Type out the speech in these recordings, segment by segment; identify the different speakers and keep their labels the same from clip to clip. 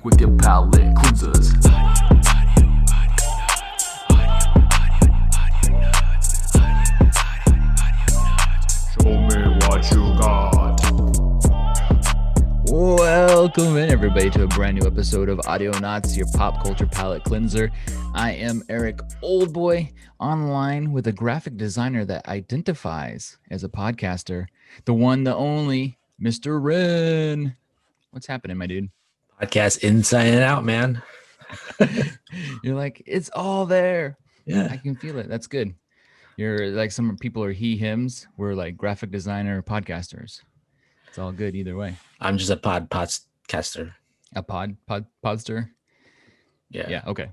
Speaker 1: with your palate cleansers. Show me what you got.
Speaker 2: Welcome in, everybody, to a brand new episode of Audionots, your pop culture palate cleanser. I am Eric Oldboy, online with a graphic designer that identifies as a podcaster, the one, the only, Mr. Ren. What's happening, my dude?
Speaker 3: Podcast inside and out, man.
Speaker 2: You're like, it's all there.
Speaker 3: Yeah.
Speaker 2: I can feel it. That's good. You're like, some people are he, hims. We're like graphic designer podcasters. It's all good either way.
Speaker 3: I'm just a podcaster.
Speaker 2: A podster.
Speaker 3: Yeah.
Speaker 2: Yeah. Okay.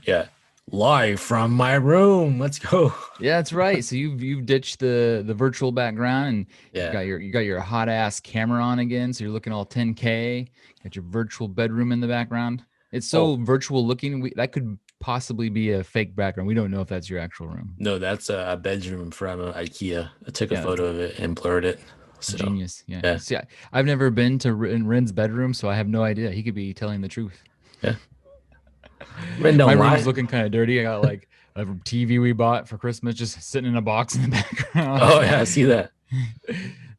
Speaker 3: Yeah. Live from my room. Let's go.
Speaker 2: Yeah, that's right. So you've ditched the virtual background and
Speaker 3: Yeah.
Speaker 2: you got your hot ass camera on again. So you're looking all 10K. Got your virtual bedroom in the background. It's so virtual looking. That could possibly be a fake background. We don't know if that's your actual room.
Speaker 3: No, that's a bedroom from IKEA. I took a photo of it and blurred it. So,
Speaker 2: genius. Yeah. See, I've never been to Ren's bedroom, so I have no idea. He could be telling the truth.
Speaker 3: Yeah. Ren don't
Speaker 2: My
Speaker 3: lie.
Speaker 2: room's looking kind of dirty. I got like a TV we bought for Christmas just sitting in a box in the background.
Speaker 3: Oh, yeah. I see that.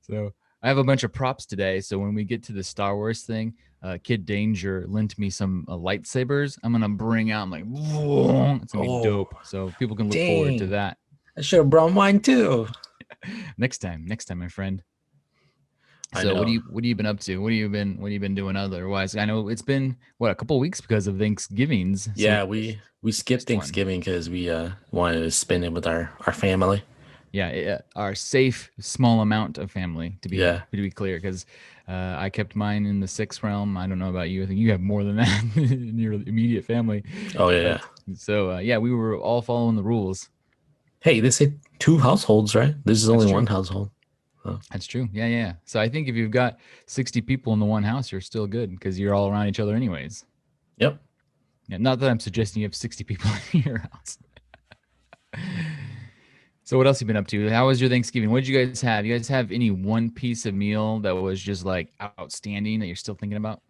Speaker 2: So I have a bunch of props today. So when we get to the Star Wars thing, Kid Danger lent me some lightsabers. I'm gonna bring out. I'm like, whoa, it's gonna be dope. So people can look forward to that.
Speaker 3: I should have brought mine too.
Speaker 2: Next time, my friend. So what have you been up to? What have you been doing otherwise? I know it's been a couple of weeks because of Thanksgivings. So
Speaker 3: yeah, we skipped Thanksgiving because we wanted to spend it with our family.
Speaker 2: Yeah, our safe small amount of family to be clear, because I kept mine in the 6 realm. I don't know about you. I think you have more than that in your immediate family.
Speaker 3: Oh yeah.
Speaker 2: So we were all following the rules.
Speaker 3: Hey, they say 2 households, right? This is only 1 household. Oh.
Speaker 2: That's true. Yeah. So I think if you've got 60 people in the one house, you're still good because you're all around each other anyways.
Speaker 3: Yep.
Speaker 2: Yeah, not that I'm suggesting you have 60 people in your house. So what else have you been up to? How was your Thanksgiving? What did you guys have? You guys have any one piece of meal that was just like outstanding that you're still thinking about?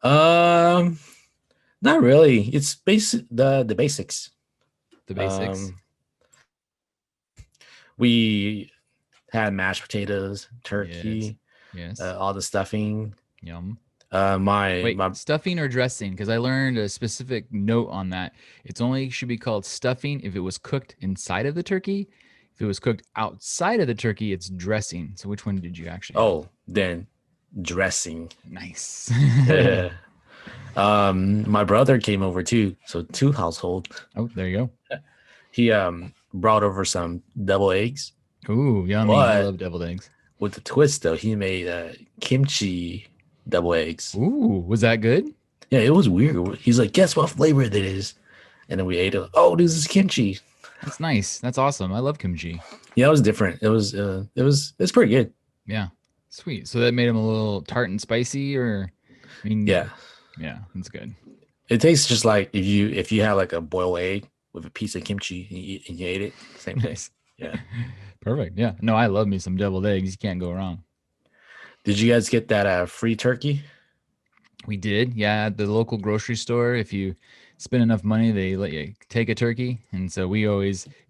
Speaker 3: Not really. It's the basics.
Speaker 2: The basics.
Speaker 3: We had mashed potatoes, turkey,
Speaker 2: yes.
Speaker 3: all the stuffing.
Speaker 2: Yum.
Speaker 3: My
Speaker 2: stuffing or dressing? Because I learned a specific note on that. It's only should be called stuffing if it was cooked inside of the turkey. If it was cooked outside of the turkey, it's dressing. So which one did you actually?
Speaker 3: Oh, then dressing.
Speaker 2: Nice.
Speaker 3: Yeah. My brother came over too, so 2 household.
Speaker 2: Oh, there you go.
Speaker 3: He brought over some deviled eggs.
Speaker 2: Ooh, yummy! I love deviled eggs.
Speaker 3: With the twist though, he made kimchi deviled eggs.
Speaker 2: Ooh, was that good?
Speaker 3: Yeah, it was weird. He's like, guess what flavor that is? And then we ate it. Oh, this is kimchi.
Speaker 2: That's nice. That's awesome. I love kimchi.
Speaker 3: Yeah, it was different. It's pretty good.
Speaker 2: Yeah, sweet. So that made him a little tart and spicy, or yeah, that's good.
Speaker 3: It tastes just like if you have like a boiled egg with a piece of kimchi and you ate it. Same taste. Yeah.
Speaker 2: Perfect. Yeah. No, I love me some deviled eggs. You can't go wrong.
Speaker 3: Did you guys get that free turkey?
Speaker 2: We did. Yeah. At the local grocery store, if you spend enough money, they let you take a turkey. And so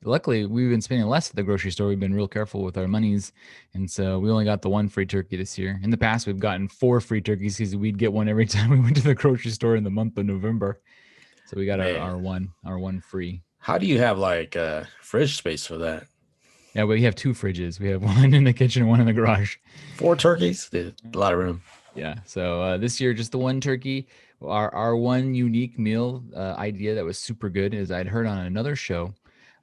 Speaker 2: luckily, we've been spending less at the grocery store. We've been real careful with our monies. And so we only got the 1 free turkey this year. In the past, we've gotten 4 free turkeys because we'd get one every time we went to the grocery store in the month of November. So we got our one free. How
Speaker 3: do you have like fridge space for that?
Speaker 2: Yeah, we have 2 fridges. We have one in the kitchen and one in the garage.
Speaker 3: 4 turkeys? There's a lot of room.
Speaker 2: Yeah. So this year, just the 1 turkey. Our one unique meal idea that was super good is I'd heard on another show,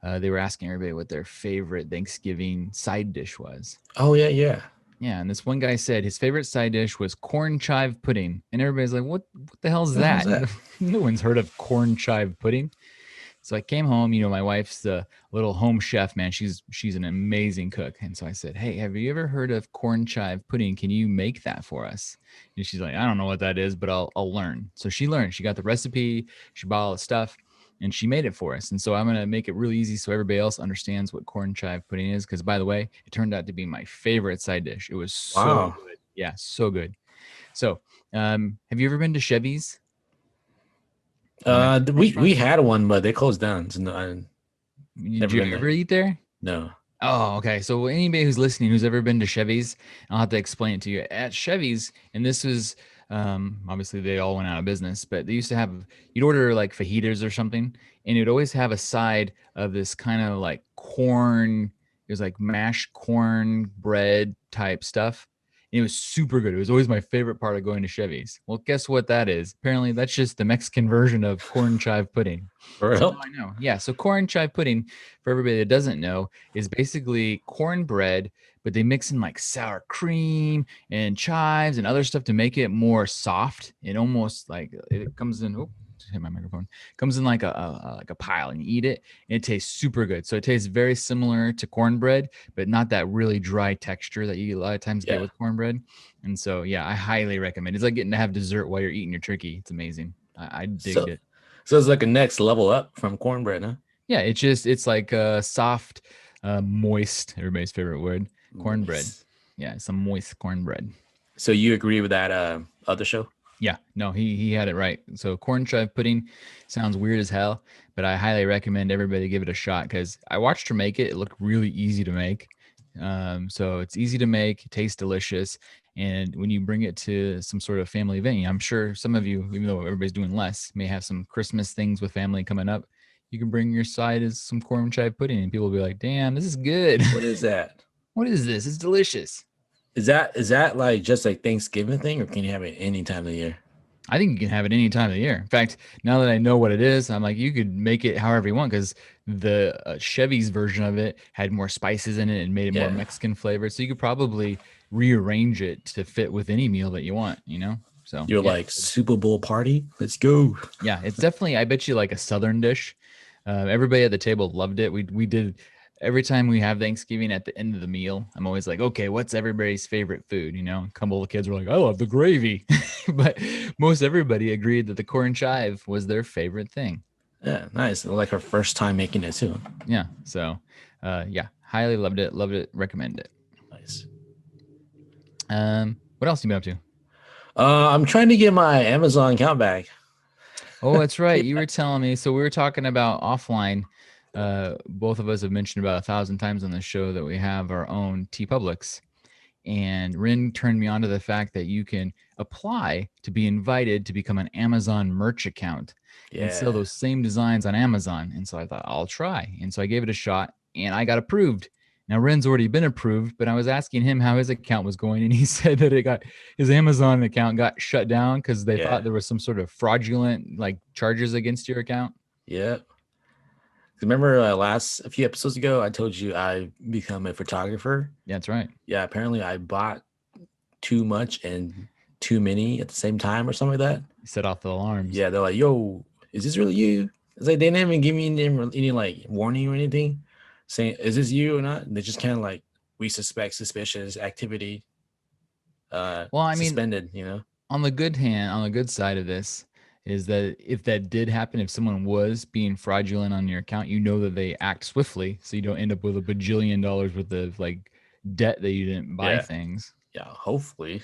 Speaker 2: they were asking everybody what their favorite Thanksgiving side dish was.
Speaker 3: Oh, yeah.
Speaker 2: Yeah, and this one guy said his favorite side dish was corn chive pudding. And everybody's like, what the hell is that? No one's heard of corn chive pudding. So I came home, my wife's the little home chef, man. She's an amazing cook. And so I said, hey, have you ever heard of corn chive pudding? Can you make that for us? And she's like, I don't know what that is, but I'll learn. So she learned. She got the recipe. She bought all the stuff. and she made it for us. And so I'm going to make it really easy so everybody else understands what corn chive pudding is. Because by the way, it turned out to be my favorite side dish. It was so good. Yeah, so good. So, have you ever been to Chevy's?
Speaker 3: We had one, but they closed down. So no,
Speaker 2: Did you ever eat there?
Speaker 3: No.
Speaker 2: Oh, okay. So anybody who's listening who's ever been to Chevy's, I'll have to explain it to you. At Chevy's, and this was obviously they all went out of business, but they used to have you'd order like fajitas or something, and it'd always have a side of this kind of like corn. It was like mashed corn bread type stuff. And it was super good. It was always my favorite part of going to Chevy's. Well, guess what that is? Apparently, that's just the Mexican version of corn chive pudding.
Speaker 3: For
Speaker 2: So
Speaker 3: real?
Speaker 2: now I know. Yeah. So corn chive pudding, for everybody that doesn't know, is basically cornbread, but they mix in like sour cream and chives and other stuff to make it more soft. It almost like it comes in. Oh, just hit my microphone. Comes in like a pile, and you eat it, and it tastes super good. So it tastes very similar to cornbread, but not that really dry texture that you a lot of times get with cornbread. And so yeah, I highly recommend. It's like getting to have dessert while you're eating your turkey. It's amazing. I digged it.
Speaker 3: So it's like a next level up from cornbread, huh?
Speaker 2: Yeah, it's like a soft, moist, everybody's favorite word, cornbread.
Speaker 3: Moist.
Speaker 2: Yeah, it's a moist cornbread.
Speaker 3: So you agree with that other show?
Speaker 2: Yeah, no, he had it right. So corn chive pudding sounds weird as hell, but I highly recommend everybody give it a shot because I watched her make it. It looked really easy to make. So it's easy to make, tastes delicious, and when you bring it to some sort of family event, I'm sure some of you, even though everybody's doing less, may have some Christmas things with family coming up. You can bring your side as some corn chive pudding, and people will be like, "Damn, this is good."
Speaker 3: What is that?
Speaker 2: What is this? It's delicious.
Speaker 3: Is that like just like Thanksgiving thing, or can you have it any time of the year?
Speaker 2: I think you can have it any time of the year. In fact, now that I know what it is, I'm like, you could make it however you want because the Chevy's version of it had more spices in it and made it more Mexican flavored. So you could probably rearrange it to fit with any meal that you want, So
Speaker 3: you're like Super Bowl party. Let's go.
Speaker 2: Yeah, it's definitely, I bet you, like a Southern dish. Everybody at the table loved it. We did every time we have Thanksgiving at the end of the meal. I'm always like, okay, what's everybody's favorite food? A couple of kids were like, I love the gravy, but most everybody agreed that the corn chive was their favorite thing.
Speaker 3: Yeah, nice. Like her first time making it too.
Speaker 2: Yeah, so yeah, highly loved it. Recommend it.
Speaker 3: Nice.
Speaker 2: What else you been up to?
Speaker 3: I'm trying to get my Amazon account back.
Speaker 2: Oh, that's right. You were telling me. So we were talking about offline. Both of us have mentioned about 1,000 times on the show that we have our own TeePublics. And Rin turned me on to the fact that you can apply to be invited to become an Amazon merch account and sell those same designs on Amazon. And so I thought, I'll try. And so I gave it a shot and I got approved. Now, Ren's already been approved, but I was asking him how his account was going, and he said that his Amazon account got shut down because they thought there was some sort of fraudulent charges against your account.
Speaker 3: Yeah. Remember a few episodes ago, I told you I become a photographer.
Speaker 2: Yeah, that's right.
Speaker 3: Yeah, apparently I bought too much and too many at the same time or something like that.
Speaker 2: You set off the alarms.
Speaker 3: Yeah, they're like, "Yo, is this really you?" It's like they didn't even give me any like warning or anything, saying, "Is this you or not?" And they just kind of like, "We suspect suspicious activity." Well, I mean, suspended.
Speaker 2: On the good side of this is that if that did happen, if someone was being fraudulent on your account, that they act swiftly, so you don't end up with $1 bajillion worth of debt that you didn't buy things.
Speaker 3: Yeah, hopefully.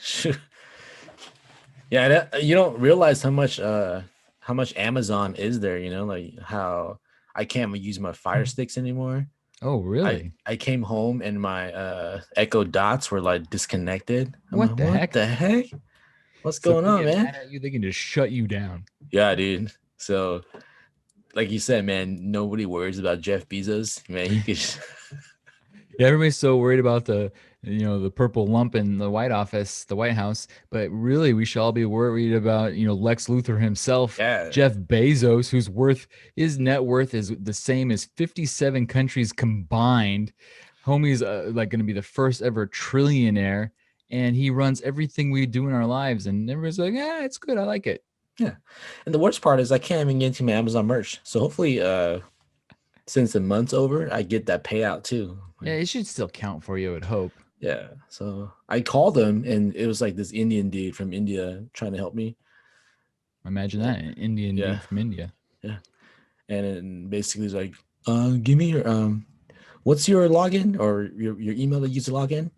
Speaker 3: Yeah, you don't realize how much Amazon is there. Like how I can't use my Fire Sticks anymore.
Speaker 2: Oh, really?
Speaker 3: I came home and my Echo Dots were disconnected.
Speaker 2: What the heck?
Speaker 3: What's going on, man?
Speaker 2: Mad at you, they can just shut you down.
Speaker 3: Yeah, dude. So, like you said, man, nobody worries about Jeff Bezos. Man, he could.
Speaker 2: Yeah, everybody's so worried about the purple lump in the White House, but really we should all be worried about Lex Luthor himself, Jeff Bezos, his net worth is the same as 57 countries combined. Homie's going to be the first ever trillionaire. And he runs everything we do in our lives. And everyone's like, yeah, it's good. I like it.
Speaker 3: Yeah. And the worst part is I can't even get into my Amazon merch. So hopefully, since the month's over, I get that payout too.
Speaker 2: Yeah, it should still count for you, I would hope.
Speaker 3: Yeah. So I called them and it was like this Indian dude from India trying to help me.
Speaker 2: Imagine that, an Indian dude from India.
Speaker 3: Yeah. And then basically he's like, give me your, what's your login or your email that you use to log in?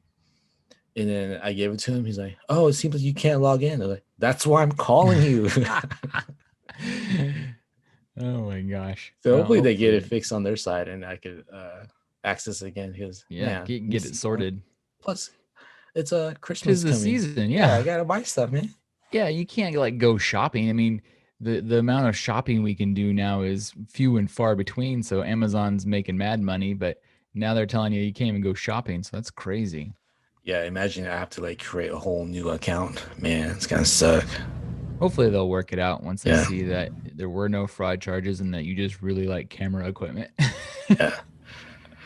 Speaker 3: And then I gave it to him. He's like, "Oh, it seems like you can't log in." I'm like, "That's why I'm calling you."
Speaker 2: Oh my gosh.
Speaker 3: So hopefully they get it
Speaker 2: Hopefully.
Speaker 3: fixed on their side, and I could access it again. Because
Speaker 2: Yeah,
Speaker 3: man,
Speaker 2: get it sorted.
Speaker 3: plus it's a
Speaker 2: Tis
Speaker 3: Christmas
Speaker 2: the
Speaker 3: coming.
Speaker 2: season,
Speaker 3: Yeah, I
Speaker 2: yeah.
Speaker 3: gotta buy stuff, man.
Speaker 2: Yeah, you can't like go shopping. I mean, the amount of shopping we can do now is few and far between. So Amazon's making mad money, but now they're telling you can't even go shopping. So that's crazy.
Speaker 3: Yeah, imagine I have to like create a whole new account. Man, it's gonna suck.
Speaker 2: Hopefully they'll work it out once they
Speaker 3: Yeah,
Speaker 2: see that there were no fraud charges and that you just really like camera equipment.
Speaker 3: yeah.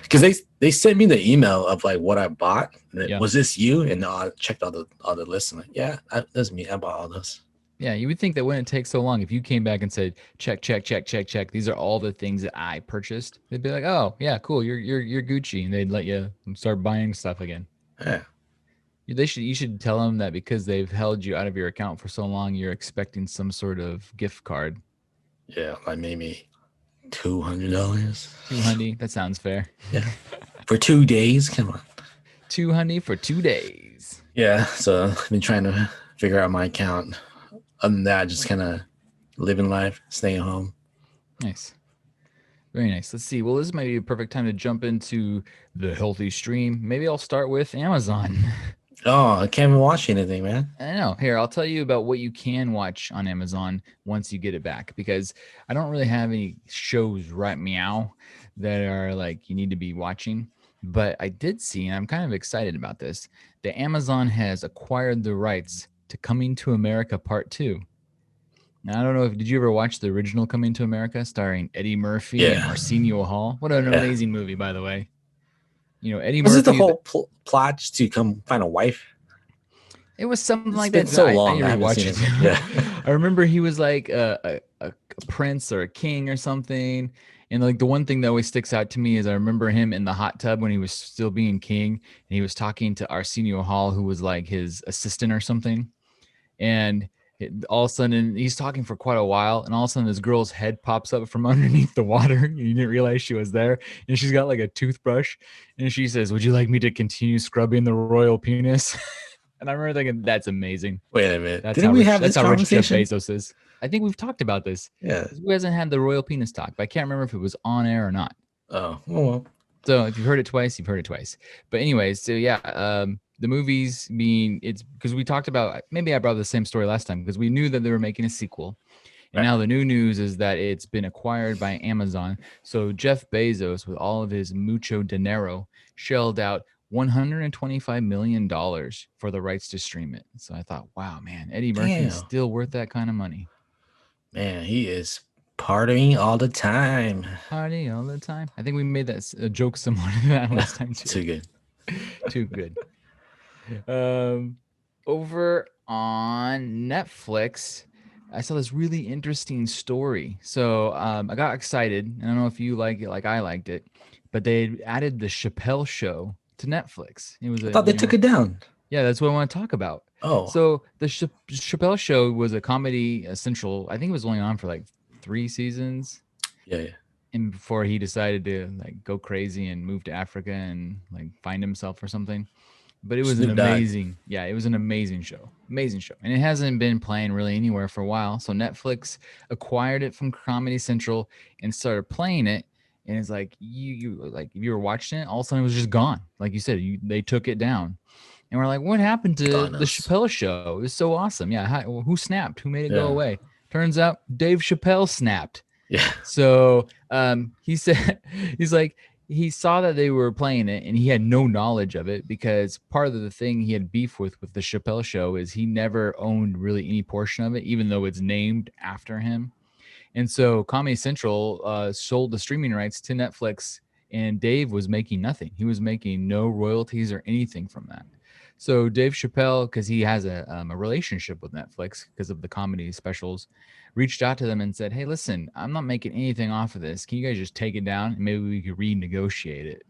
Speaker 3: Because they sent me the email of like what I bought.
Speaker 2: Yeah.
Speaker 3: Was this you? And I checked all the lists. I'm like, yeah, that's me. I bought all this.
Speaker 2: Yeah, you would think that wouldn't take so long if you came back and said, check, check, check, check, check. These are all the things that I purchased. They'd be like, oh yeah, cool. You're Gucci, and they'd let you start buying stuff again.
Speaker 3: Yeah,
Speaker 2: You should tell them that because they've held you out of your account for so long, you're expecting some sort of gift card.
Speaker 3: yeah, like maybe $200.
Speaker 2: 200. That sounds fair.
Speaker 3: Yeah, for 2 days. Come on.
Speaker 2: 200 for 2 days.
Speaker 3: Yeah, so I've been trying to figure out my account. Other than that, just kind of living life, staying home.
Speaker 2: Nice. Very nice. Let's see. Well, this might be a perfect time to jump into the healthy stream. Maybe I'll start with Amazon.
Speaker 3: Oh, I can't even watch anything, man.
Speaker 2: I know. Here, I'll tell you about what you can watch on Amazon once you get it back, because I don't really have any shows right meow that are like you need to be watching. But I did see, and I'm kind of excited about this, that Amazon has acquired the rights to Coming to America Part 2. Now, I don't know if did you ever watch the original Coming to America starring Eddie Murphy and
Speaker 3: Yeah.
Speaker 2: Arsenio Hall? What an
Speaker 3: Yeah.
Speaker 2: amazing movie, by the way. You know, Eddie
Speaker 3: Was
Speaker 2: Murphy.
Speaker 3: it the whole plot just to come find a wife?
Speaker 2: It was something like
Speaker 3: been
Speaker 2: that.
Speaker 3: so long, I
Speaker 2: I
Speaker 3: haven't
Speaker 2: rewatched
Speaker 3: seen
Speaker 2: it.
Speaker 3: it. Yeah.
Speaker 2: I remember he was like a prince or a king or something. And like the one thing that always sticks out to me is I remember him in the hot tub when he was still being king, and he was talking to Arsenio Hall, who was like his assistant or something. And all of a sudden, he's talking for quite a while, and all of a sudden, this girl's head pops up from underneath the water. You didn't realize she was there, and she's got like a toothbrush, and she says, "Would you like me to continue scrubbing the royal penis?" And I remember thinking, "That's amazing."
Speaker 3: Wait a minute.
Speaker 2: That's
Speaker 3: Didn't
Speaker 2: how
Speaker 3: we
Speaker 2: rich,
Speaker 3: have
Speaker 2: that's
Speaker 3: this
Speaker 2: how rich Jeff
Speaker 3: conversation?
Speaker 2: Bezos is. I think we've talked about this.
Speaker 3: Yeah.
Speaker 2: Who hasn't had the royal penis talk? But I can't remember if it was on air or not.
Speaker 3: Oh, well.
Speaker 2: So if you've heard it twice, you've heard it twice. But anyways, so yeah, the movies being it's because we talked about maybe I brought the same story last time because we knew that they were making a sequel. And now the new news is that it's been acquired by Amazon. So Jeff Bezos, with all of his mucho dinero, shelled out $125 million for the rights to stream it. So I thought, wow, man, Eddie Murphy's still worth that kind of money.
Speaker 3: Man, he is partying all the time.
Speaker 2: Party all the time. I think we made that a joke similar to that last time too.
Speaker 3: Too good.
Speaker 2: Too good. Over on Netflix, I saw this really interesting story. So I got excited. I don't know if you like it like I liked it, but they added the Chappelle Show to Netflix. It was
Speaker 3: I thought they took it down.
Speaker 2: Yeah, that's what I want to talk about.
Speaker 3: Oh.
Speaker 2: So the Chappelle Show was a Comedy Central. I think it was only on for like 3 seasons.
Speaker 3: Yeah.
Speaker 2: And before he decided to like go crazy and move to Africa and like find himself or something. But it was an amazing show. Amazing show. And it hasn't been playing really anywhere for a while. So Netflix acquired it from Comedy Central and started playing it. And it's like you like if you were watching it, all of a sudden it was just gone. Like you said, they took it down. And we're like, what happened to the Chappelle Show? It was so awesome. Yeah. Who snapped? Who made it go away? Turns out Dave Chappelle snapped.
Speaker 3: Yeah.
Speaker 2: So he said, he's like, he saw that they were playing it and he had no knowledge of it because part of the thing he had beef with the Chappelle Show is he never owned really any portion of it, even though it's named after him. And so Comedy Central sold the streaming rights to Netflix, and Dave was making nothing. He was making no royalties or anything from that. So Dave Chappelle, because he has a relationship with Netflix because of the comedy specials, reached out to them and said, hey, listen, I'm not making anything off of this. Can you guys just take it down? And maybe we could renegotiate it.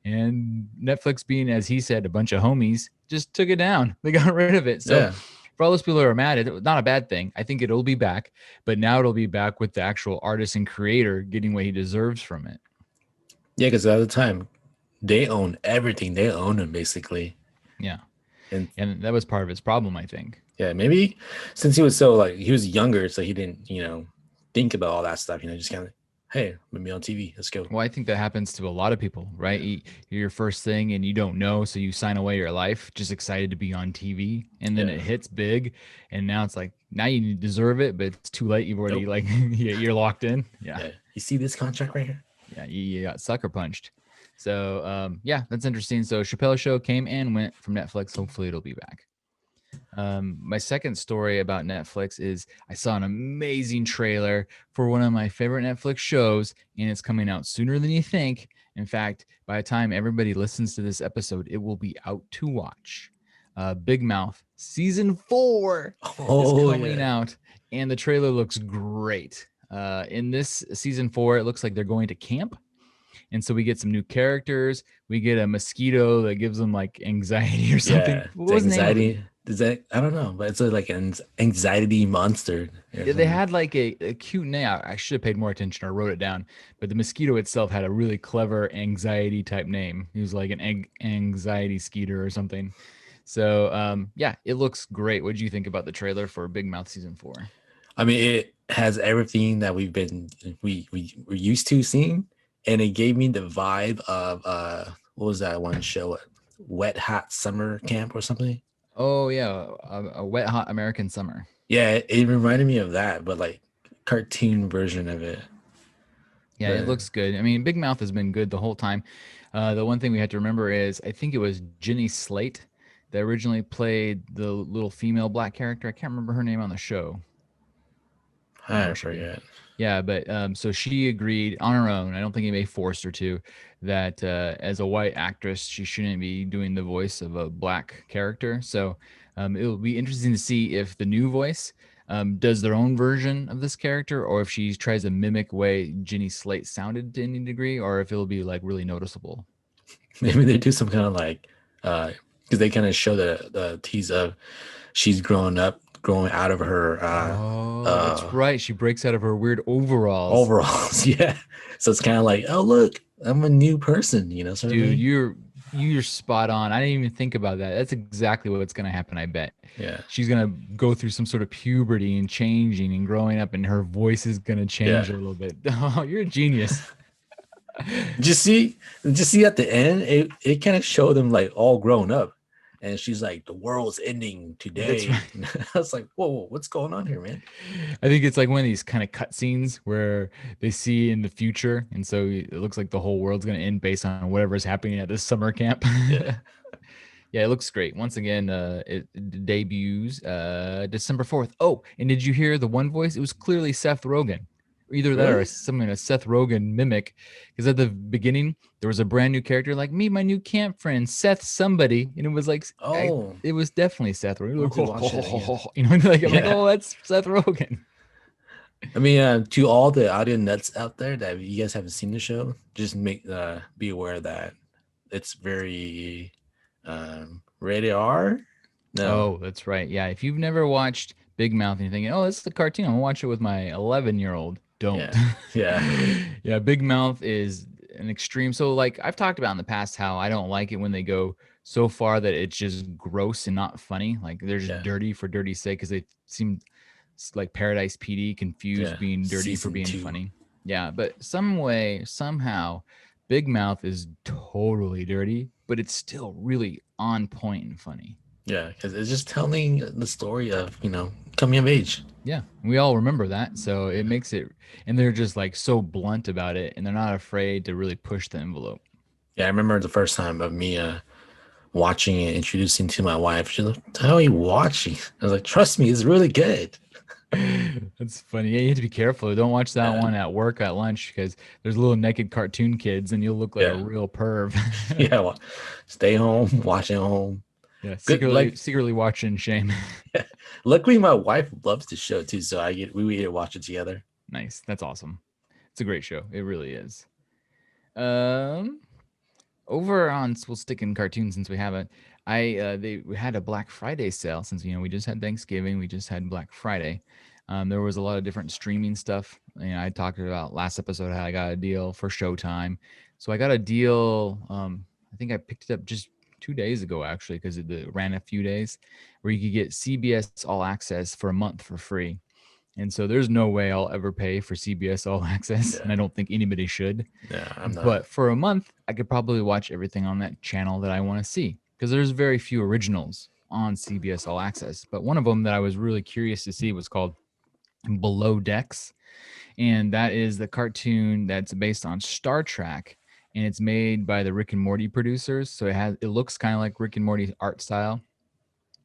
Speaker 2: And Netflix, being, as he said, a bunch of homies, just took it down. They got rid of it. So for all those people who are mad, it's not a bad thing. I think it'll be back. But now it'll be back with the actual artist and creator getting what he deserves from it.
Speaker 3: Yeah, because at the time, they own everything. They own them, basically.
Speaker 2: Yeah. and that was part of his problem, I think.
Speaker 3: Yeah, maybe since he was so like he was younger, so he didn't, think about all that stuff. Just kind of, hey, put me on TV. Let's go.
Speaker 2: Well, I think that happens to a lot of people, right? You're your first thing and you don't know, so you sign away your life just excited to be on TV, and then
Speaker 3: Yeah.
Speaker 2: it hits big, and now it's like now you deserve it, but it's too late. You've already
Speaker 3: Nope.
Speaker 2: like you're locked in. Yeah,
Speaker 3: Yeah. You see this contract right here?
Speaker 2: yeah, you got sucker punched. So yeah, that's interesting. So Chappelle Show came and went from Netflix. Hopefully, it'll be back. My second story about Netflix is I saw an amazing trailer for one of my favorite Netflix shows, and it's coming out sooner than you think. In fact, by the time everybody listens to this episode, it will be out to watch. Big Mouth season 4 is
Speaker 3: Oh
Speaker 2: coming
Speaker 3: yeah.
Speaker 2: out, and the trailer looks great. In this season 4, it looks like they're going to camp. And so we get some new characters. We get a mosquito that gives them like anxiety or something.
Speaker 3: Yeah.
Speaker 2: What
Speaker 3: The
Speaker 2: was the name of it?
Speaker 3: anxiety. Is that I don't know, but it's like an anxiety monster. or
Speaker 2: Yeah, they
Speaker 3: something.
Speaker 2: had like a cute name. I should have paid more attention or wrote it down. But the mosquito itself had a really clever anxiety type name. He was like an anxiety skeeter or something. So yeah, it looks great. What did you think about the trailer for Big Mouth season 4?
Speaker 3: I mean, it has everything that we're used to seeing, and it gave me the vibe of what was that one show, Wet Hot Summer Camp or something?
Speaker 2: Oh yeah, a wet hot American summer.
Speaker 3: Yeah, it reminded me of that, but like cartoon version of it.
Speaker 2: Yeah, it
Speaker 3: But
Speaker 2: looks good. I mean, Big Mouth has been good the whole time. The one thing we had to remember is I think it was Jenny Slate that originally played the little female black character. I can't remember her name on the show. I don't know
Speaker 3: I
Speaker 2: what she did.
Speaker 3: forget.
Speaker 2: Yeah, but so she agreed on her own. I don't think anybody forced her to. That as a white actress, she shouldn't be doing the voice of a black character. So it'll be interesting to see if the new voice does their own version of this character, or if she tries to mimic way Jenny Slate sounded to any degree, or if it'll be like really noticeable.
Speaker 3: Maybe they do some kind of like because they kind of show the tease of she's growing out of her
Speaker 2: Oh, that's right. She breaks out of her weird overalls.
Speaker 3: overalls. Yeah. So it's kind of like, oh look, I'm a new person, sort of
Speaker 2: Dude,
Speaker 3: thing.
Speaker 2: you're spot on. I didn't even think about that. That's exactly what's gonna happen, I bet.
Speaker 3: Yeah.
Speaker 2: She's gonna go through some sort of puberty and changing and growing up, and her voice is gonna change
Speaker 3: Yeah.
Speaker 2: a little bit. Oh, you're a genius.
Speaker 3: Just see, at the end, it kind of showed them like all grown up, and she's like, "The world's ending
Speaker 2: That's
Speaker 3: today."
Speaker 2: right.
Speaker 3: I was like, "Whoa, what's going on here, man?"
Speaker 2: I think it's like one of these kind of cut scenes where they see in the future, and so it looks like the whole world's gonna end based on whatever's happening at this summer camp.
Speaker 3: Yeah.
Speaker 2: Yeah, it looks great. Once again, it debuts December 4th. Oh, and did you hear the one voice? It was clearly Seth Rogen. Either that or
Speaker 3: Really?
Speaker 2: something a Seth Rogen mimic. Because at the beginning, there was a brand new character like, meet my new camp friend, Seth somebody. And it was like,
Speaker 3: Oh,
Speaker 2: it was definitely Seth Rogen.
Speaker 3: I'll have to watch it again.
Speaker 2: You know, like, I'm like,
Speaker 3: Yeah.
Speaker 2: oh, that's Seth Rogen.
Speaker 3: I mean, to all the audio nuts out there that you guys haven't seen the show, just be aware that it's very rated R. No.
Speaker 2: Oh, that's right. Yeah, if you've never watched Big Mouth and you're thinking, oh, this is the cartoon, I'm gonna watch it with my 11-year-old. Don't.
Speaker 3: Yeah.
Speaker 2: Yeah, Big Mouth is an extreme. So, like I've talked about in the past, how I don't like it when they go so far that it's just gross and not funny. Like they're just
Speaker 3: Yeah.
Speaker 2: dirty for dirty's sake, because they seem like Paradise PD confused
Speaker 3: Yeah,
Speaker 2: being dirty for
Speaker 3: season
Speaker 2: being
Speaker 3: 2.
Speaker 2: funny. Yeah, but some way, somehow, Big Mouth is totally dirty, but it's still really on point and funny.
Speaker 3: Yeah, because it's just telling the story of coming of age.
Speaker 2: Yeah, we all remember that. So it makes it, and they're just like so blunt about it, and they're not afraid to really push the envelope.
Speaker 3: Yeah, I remember the first time of me watching it, introducing to my wife. She's like, "What the hell are you watching?" I was like, "Trust me, it's really good."
Speaker 2: That's funny. Yeah, you have to be careful. Don't watch that one at work at lunch, because there's little naked cartoon kids, and you'll look like a real perv.
Speaker 3: Yeah, well, stay home, watch at home.
Speaker 2: Yeah,
Speaker 3: Good,
Speaker 2: secretly watching shame.
Speaker 3: yeah. Luckily, my wife loves the show too, so we get to watch it together.
Speaker 2: Nice. That's awesome. It's a great show. It really is. Over on, we'll stick in cartoons since we haven't. We had a Black Friday sale, since we just had Thanksgiving, we just had Black Friday. There was a lot of different streaming stuff. I talked about last episode how I got a deal for Showtime. So I got a deal. I think I picked it up just 2 days ago, actually, because it ran a few days, where you could get CBS All Access for a month for free. And so there's no way I'll ever pay for CBS All Access, and I don't think anybody should.
Speaker 3: Yeah, I'm not.
Speaker 2: But for a month, I could probably watch everything on that channel that I want to see, because there's very few originals on CBS All Access. But one of them that I was really curious to see was called Below Decks, and that is the cartoon that's based on Star Trek, and it's made by the Rick and Morty producers. So it looks kind of like Rick and Morty's art style,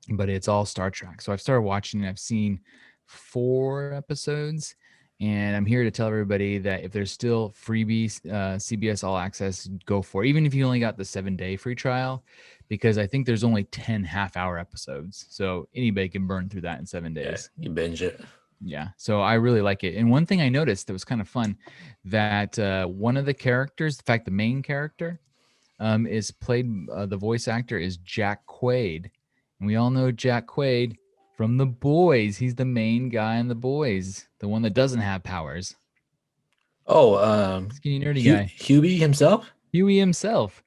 Speaker 2: but it's all Star Trek. So I've started watching it. I've seen 4 episodes, and I'm here to tell everybody that if there's still freebies, CBS All Access, go for it, even if you only got the 7-day free trial, because I think there's only 10 half-hour episodes. So anybody can burn through that in 7 days.
Speaker 3: You binge it.
Speaker 2: Yeah, so I really like it. And one thing I noticed that was kind of fun, that one of the characters, in fact, the main character, is played, the voice actor is Jack Quaid. And we all know Jack Quaid from The Boys. He's the main guy in The Boys, the one that doesn't have powers.
Speaker 3: Oh,
Speaker 2: skinny nerdy guy.
Speaker 3: Huey himself?
Speaker 2: Huey himself.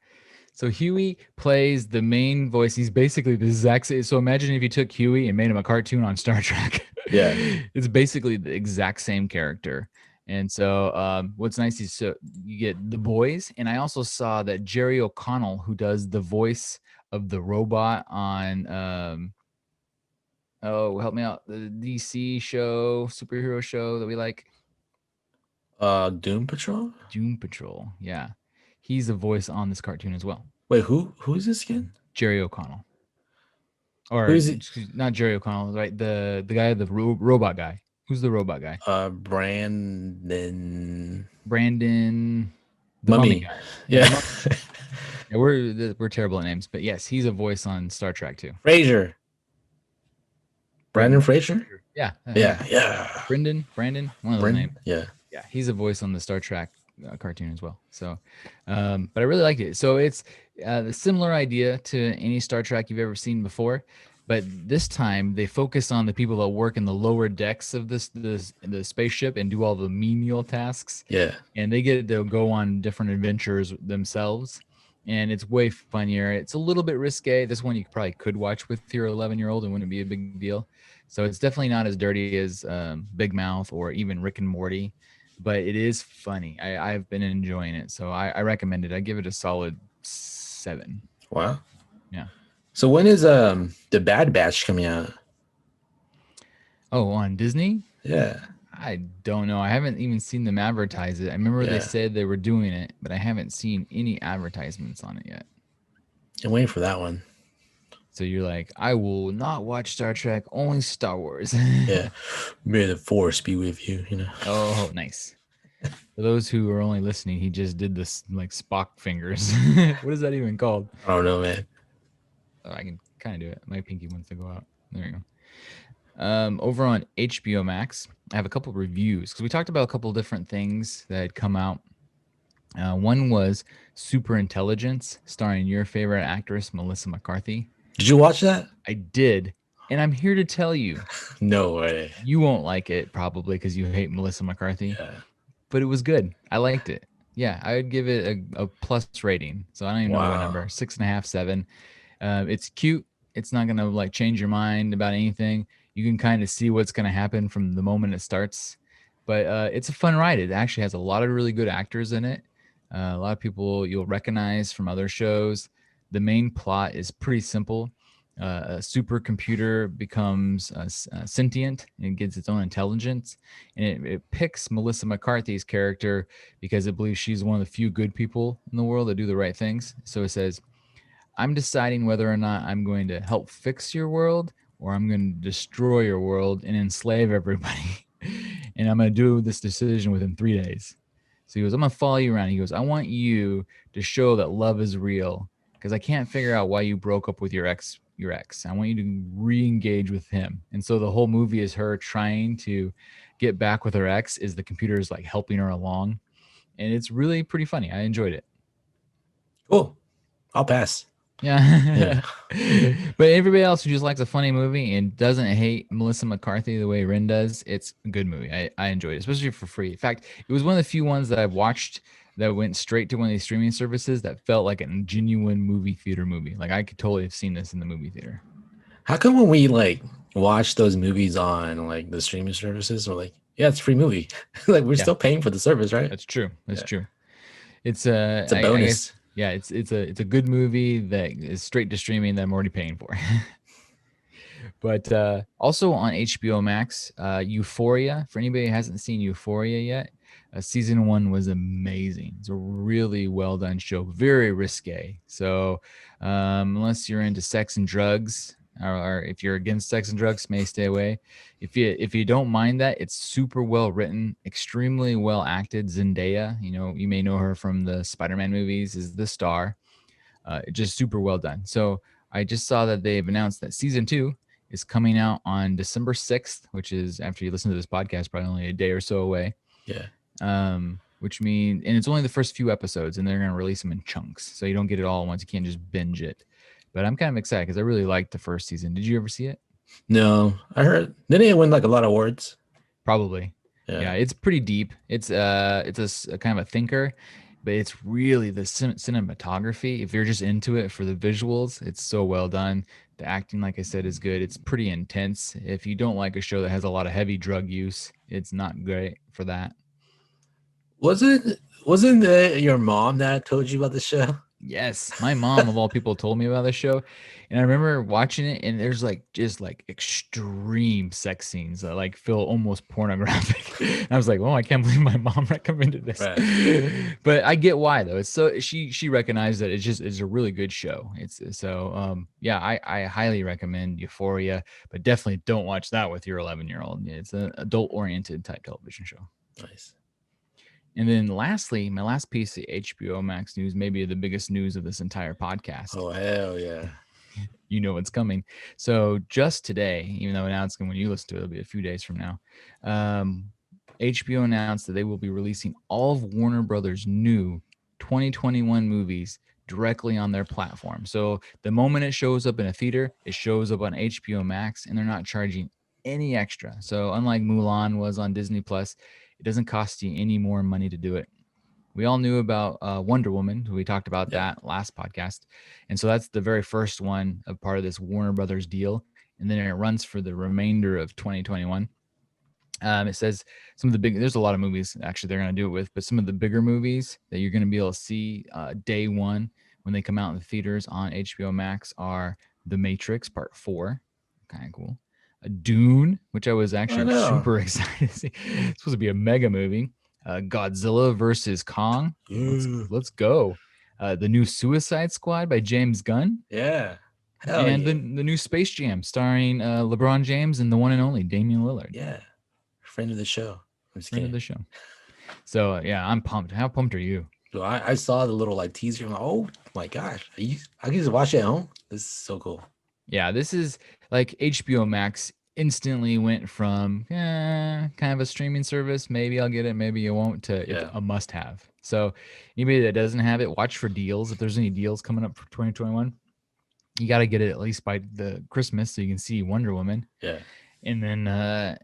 Speaker 2: So Huey plays the main voice. He's basically the exact same. So imagine if you took Huey and made him a cartoon on Star Trek.
Speaker 3: Yeah.
Speaker 2: It's basically the exact same character. And so what's nice is, so you get The Boys. And I also saw that Jerry O'Connell, who does the voice of the robot on, help me out, the DC show, superhero show that we like.
Speaker 3: Doom Patrol?
Speaker 2: Doom Patrol, yeah. He's a voice on this cartoon as well.
Speaker 3: Wait, who is this again?
Speaker 2: Jerry O'Connell. Or
Speaker 3: who is it?
Speaker 2: Not Jerry O'Connell, right? The guy, the robot guy. Who's the robot guy?
Speaker 3: Brandon.
Speaker 2: The mummy guy.
Speaker 3: Yeah.
Speaker 2: Yeah, we're terrible at names, but yes, he's a voice on Star Trek too.
Speaker 3: Fraser. Brandon Fraser?
Speaker 2: Yeah.
Speaker 3: Yeah.
Speaker 2: Brandon, one of those names.
Speaker 3: Yeah.
Speaker 2: Yeah, he's a voice on the Star Trek cartoon as well. So, but I really liked it. So it's a similar idea to any Star Trek you've ever seen before, but this time they focus on the people that work in the lower decks of the spaceship and do all the menial tasks.
Speaker 3: Yeah.
Speaker 2: And they get to go on different adventures themselves. And it's way funnier. It's a little bit risque. This one you probably could watch with your 11-year-old and wouldn't be a big deal. So it's definitely not as dirty as Big Mouth or even Rick and Morty, but it is funny. I've been enjoying it. So I recommend it. I give it a solid 7.
Speaker 3: Wow.
Speaker 2: Yeah.
Speaker 3: So when is the Bad Batch coming out?
Speaker 2: Oh, on Disney?
Speaker 3: Yeah.
Speaker 2: I don't know. I haven't even seen them advertise it. I remember they said they were doing it, but I haven't seen any advertisements on it yet.
Speaker 3: I'm waiting for that one.
Speaker 2: So you're like, I will not watch Star Trek, only Star Wars.
Speaker 3: Yeah. May the Force be with you,
Speaker 2: Oh, nice. For those who are only listening, he just did this like Spock fingers. What is that even called?
Speaker 3: I don't know, man.
Speaker 2: Oh, I can kind of do it. My pinky wants to go out. There you go. Over on HBO Max, I have a couple reviews because we talked about a couple different things that had come out. One was Super Intelligence, starring your favorite actress, Melissa McCarthy.
Speaker 3: Did you watch that?
Speaker 2: I did. And I'm here to tell you.
Speaker 3: No way.
Speaker 2: You won't like it probably because you hate Melissa McCarthy.
Speaker 3: Yeah.
Speaker 2: But it was good. I liked it. Yeah, I would give it a plus rating. So I don't even know what number. 6.5, 7. It's cute. It's not going to like change your mind about anything. You can kind of see what's going to happen from the moment it starts. But it's a fun ride. It actually has a lot of really good actors in it. A lot of people you'll recognize from other shows. The main plot is pretty simple. A supercomputer becomes sentient and gets its own intelligence. And it picks Melissa McCarthy's character because it believes she's one of the few good people in the world that do the right things. So it says, I'm deciding whether or not I'm going to help fix your world or I'm going to destroy your world and enslave everybody. And I'm going to do this decision within 3 days. So he goes, I'm going to follow you around. He goes, I want you to show that love is real because I can't figure out why you broke up with your ex. I want you to re-engage with him. And so the whole movie is her trying to get back with her ex, is the computer is like helping her along. And it's really pretty funny. I enjoyed it.
Speaker 3: Cool. I'll pass.
Speaker 2: Yeah. But everybody else who just likes a funny movie and doesn't hate Melissa McCarthy the way Rin does, it's a good movie. I enjoyed it, especially for free. In fact, it was one of the few ones that I've watched that went straight to one of these streaming services that felt like a genuine movie theater movie. Like I could totally have seen this in the movie theater.
Speaker 3: How come when we like watch those movies on like the streaming services, we're like, yeah, it's a free movie. Like we're
Speaker 2: Yeah.
Speaker 3: still paying for the service, right?
Speaker 2: That's true. That's
Speaker 3: Yeah.
Speaker 2: true. It's
Speaker 3: It's a
Speaker 2: I
Speaker 3: bonus.
Speaker 2: guess, yeah, it's a good movie that is straight to streaming that I'm already paying for. But also on HBO Max, Euphoria. For anybody who hasn't seen Euphoria yet, season 1 was amazing. It's a really well done show, very risque. So unless you're into sex and drugs, or if you're against sex and drugs, may stay away. If you don't mind that, it's super well written, extremely well acted. Zendaya, you may know her from the Spider-Man movies, is the star. Just super well done. So I just saw that they've announced that season 2 is coming out on December 6th, which is, after you listen to this podcast, probably only a day or so away.
Speaker 3: Yeah.
Speaker 2: Which means, and it's only the first few episodes, and they're going to release them in chunks, so you don't get it all at once. You can't just binge it. But I'm kind of excited because I really liked the first season. Did you ever see it?
Speaker 3: No, I heard. Didn't it win like a lot of awards?
Speaker 2: Probably. Yeah, it's pretty deep. It's a kind of a thinker, but it's really the cinematography. If you're just into it for the visuals, it's so well done. The acting, like I said, is good. It's pretty intense. If you don't like a show that has a lot of heavy drug use, it's not great for that.
Speaker 3: Wasn't it your mom that told you about the show?
Speaker 2: Yes, my mom of all people told me about this show, and I remember watching it. And there's just extreme sex scenes that like feel almost pornographic. And I was like, "Oh, I can't believe my mom recommended this."
Speaker 3: Right.
Speaker 2: But I get why though. It's so she recognized that it's a really good show. It's so yeah, I highly recommend Euphoria, but definitely don't watch that with your 11-year-old. It's an adult oriented type television show.
Speaker 3: Nice.
Speaker 2: And then lastly, my last piece of HBO Max news, maybe the biggest news of this entire podcast.
Speaker 3: Oh, hell yeah.
Speaker 2: You know what's coming. So just today, even though announcing when you listen to it, it'll be a few days from now, HBO announced that they will be releasing all of Warner Brothers' new 2021 movies directly on their platform. So the moment it shows up in a theater, it shows up on HBO Max, and they're not charging any extra. So unlike Mulan was on Disney Plus, it doesn't cost you any more money to do it. We all knew about Wonder Woman. We talked about that last podcast. And so that's the very first one of part of this Warner Brothers deal. And then it runs for the remainder of 2021. It says there's a lot of movies actually they're going to do it with, but some of the bigger movies that you're going to be able to see day one when they come out in the theaters on HBO Max are The Matrix Part 4. Kind of cool. Dune, which I was actually super excited to see. It's supposed to be a mega movie. Godzilla versus Kong. Let's go. The new Suicide Squad by James Gunn.
Speaker 3: Yeah.
Speaker 2: Hell and yeah. The new Space Jam starring LeBron James and the one and only Damian Lillard.
Speaker 3: Yeah. Friend of the show.
Speaker 2: Friend of the show. So yeah, I'm pumped. How pumped are you?
Speaker 3: So I saw the little like teaser. I'm like, oh my gosh. I can just watch it at home. This is so cool.
Speaker 2: Yeah, this is like HBO Max instantly went from kind of a streaming service, maybe I'll get it, maybe you won't, to a must-have. So anybody that doesn't have it, watch for deals. If there's any deals coming up for 2021, you got to get it at least by the Christmas so you can see Wonder Woman.
Speaker 3: Yeah.
Speaker 2: And then I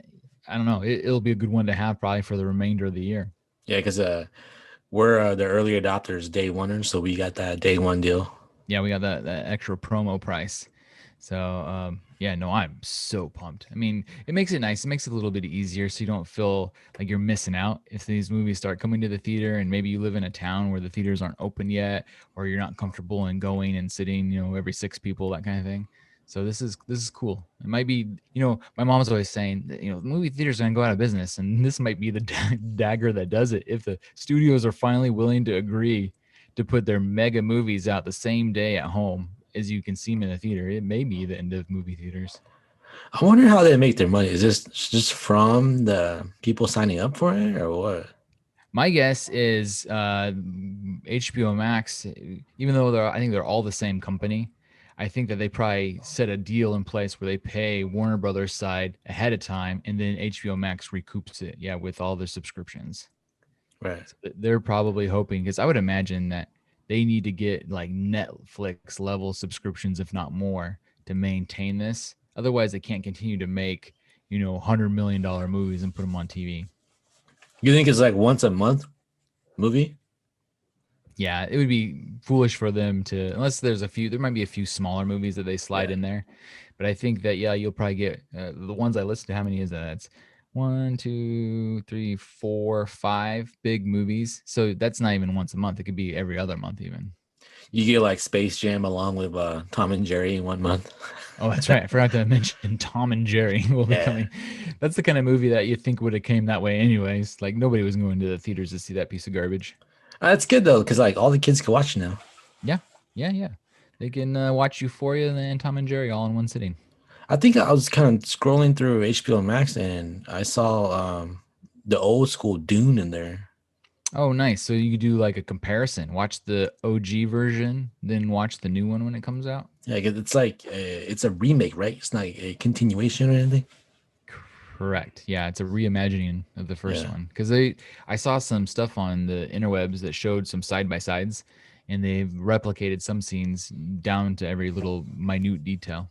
Speaker 2: don't know, it'll be a good one to have probably for the remainder of the year.
Speaker 3: Yeah, because we're the early adopters, day oneers, so we got that day one deal.
Speaker 2: Yeah, we got that extra promo price. So yeah, no, I'm so pumped. I mean, it makes it nice. It makes it a little bit easier so you don't feel like you're missing out if these movies start coming to the theater and maybe you live in a town where the theaters aren't open yet, or you're not comfortable in going and sitting, every 6 people, that kind of thing. So this is cool. It might be, my mom's always saying that, movie theaters are going to go out of business, and this might be the dagger that does it. If the studios are finally willing to agree to put their mega movies out the same day at home as you can see them in the theater, it may be the end of movie theaters.
Speaker 3: I wonder how they make their money. Is this just from the people signing up for it, or what?
Speaker 2: My guess is HBO Max, even though I think they're all the same company, I think that they probably set a deal in place where they pay Warner Brothers side ahead of time, and then HBO Max recoups it, with all their subscriptions.
Speaker 3: Right.
Speaker 2: So they're probably hoping, because I would imagine that they need to get like Netflix level subscriptions, if not more, to maintain this. Otherwise, they can't continue to make, $100 million movies and put them on TV.
Speaker 3: You think it's like once a month movie?
Speaker 2: Yeah, it would be foolish for them to, unless there might be a few smaller movies that they slide
Speaker 3: Yeah.
Speaker 2: in there. But I think that, yeah, you'll probably get the ones I listed. How many is that? It's one, two, three, four, five big movies. So that's not even once a month. It could be every other month, even.
Speaker 3: You get like Space Jam along with Tom and Jerry in 1 month.
Speaker 2: Oh, that's right. I forgot to mention Tom and Jerry will be
Speaker 3: Yeah.
Speaker 2: coming. That's the kind of movie that you think would have came that way anyways. Like nobody was going to the theaters to see that piece of garbage.
Speaker 3: That's good though, because like all the kids can watch now.
Speaker 2: Yeah, yeah, yeah. They can watch Euphoria and Tom and Jerry all in one sitting.
Speaker 3: I think I was kind of scrolling through HBO Max and I saw the old school Dune in there.
Speaker 2: Oh, nice. So you could do like a comparison. Watch the OG version, then watch the new one when it comes out.
Speaker 3: Yeah, 'cause it's like it's a remake, right? It's not a continuation or anything.
Speaker 2: Correct. Yeah, it's a reimagining of the first
Speaker 3: Yeah.
Speaker 2: one. Because I saw some stuff on the interwebs that showed some side by sides, and they've replicated some scenes down to every little minute detail.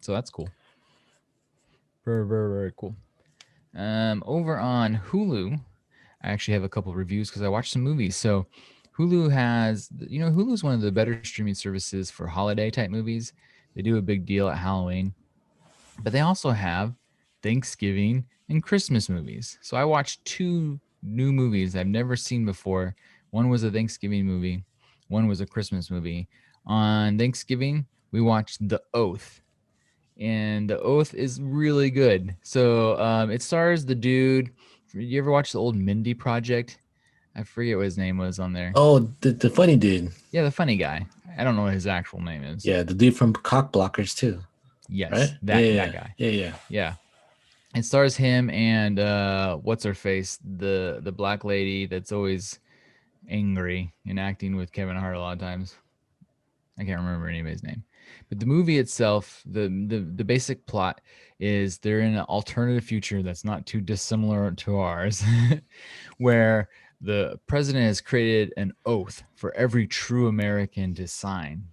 Speaker 2: So that's cool. Very, very, very cool. Over on Hulu, I actually have a couple of reviews because I watched some movies. So Hulu has, Hulu's one of the better streaming services for holiday type movies. They do a big deal at Halloween, but they also have Thanksgiving and Christmas movies. So I watched two new movies I've never seen before. One was a Thanksgiving movie, one was a Christmas movie. On Thanksgiving, we watched The Oath, and The Oath is really good. So it stars the dude. You ever watch the old Mindy Project? I forget what his name was on there.
Speaker 3: Oh, the funny dude.
Speaker 2: Yeah, the funny guy. I don't know what his actual name is.
Speaker 3: Yeah, the dude from Cock Blockers too.
Speaker 2: Yes,
Speaker 3: Right?
Speaker 2: that
Speaker 3: Yeah,
Speaker 2: guy.
Speaker 3: yeah.
Speaker 2: Yeah. It stars him and what's her face, the black lady that's always angry and acting with Kevin Hart a lot of times. I can't remember anybody's name. But the movie itself, the basic plot is they're in an alternative future that's not too dissimilar to ours, where the president has created an oath for every true American to sign.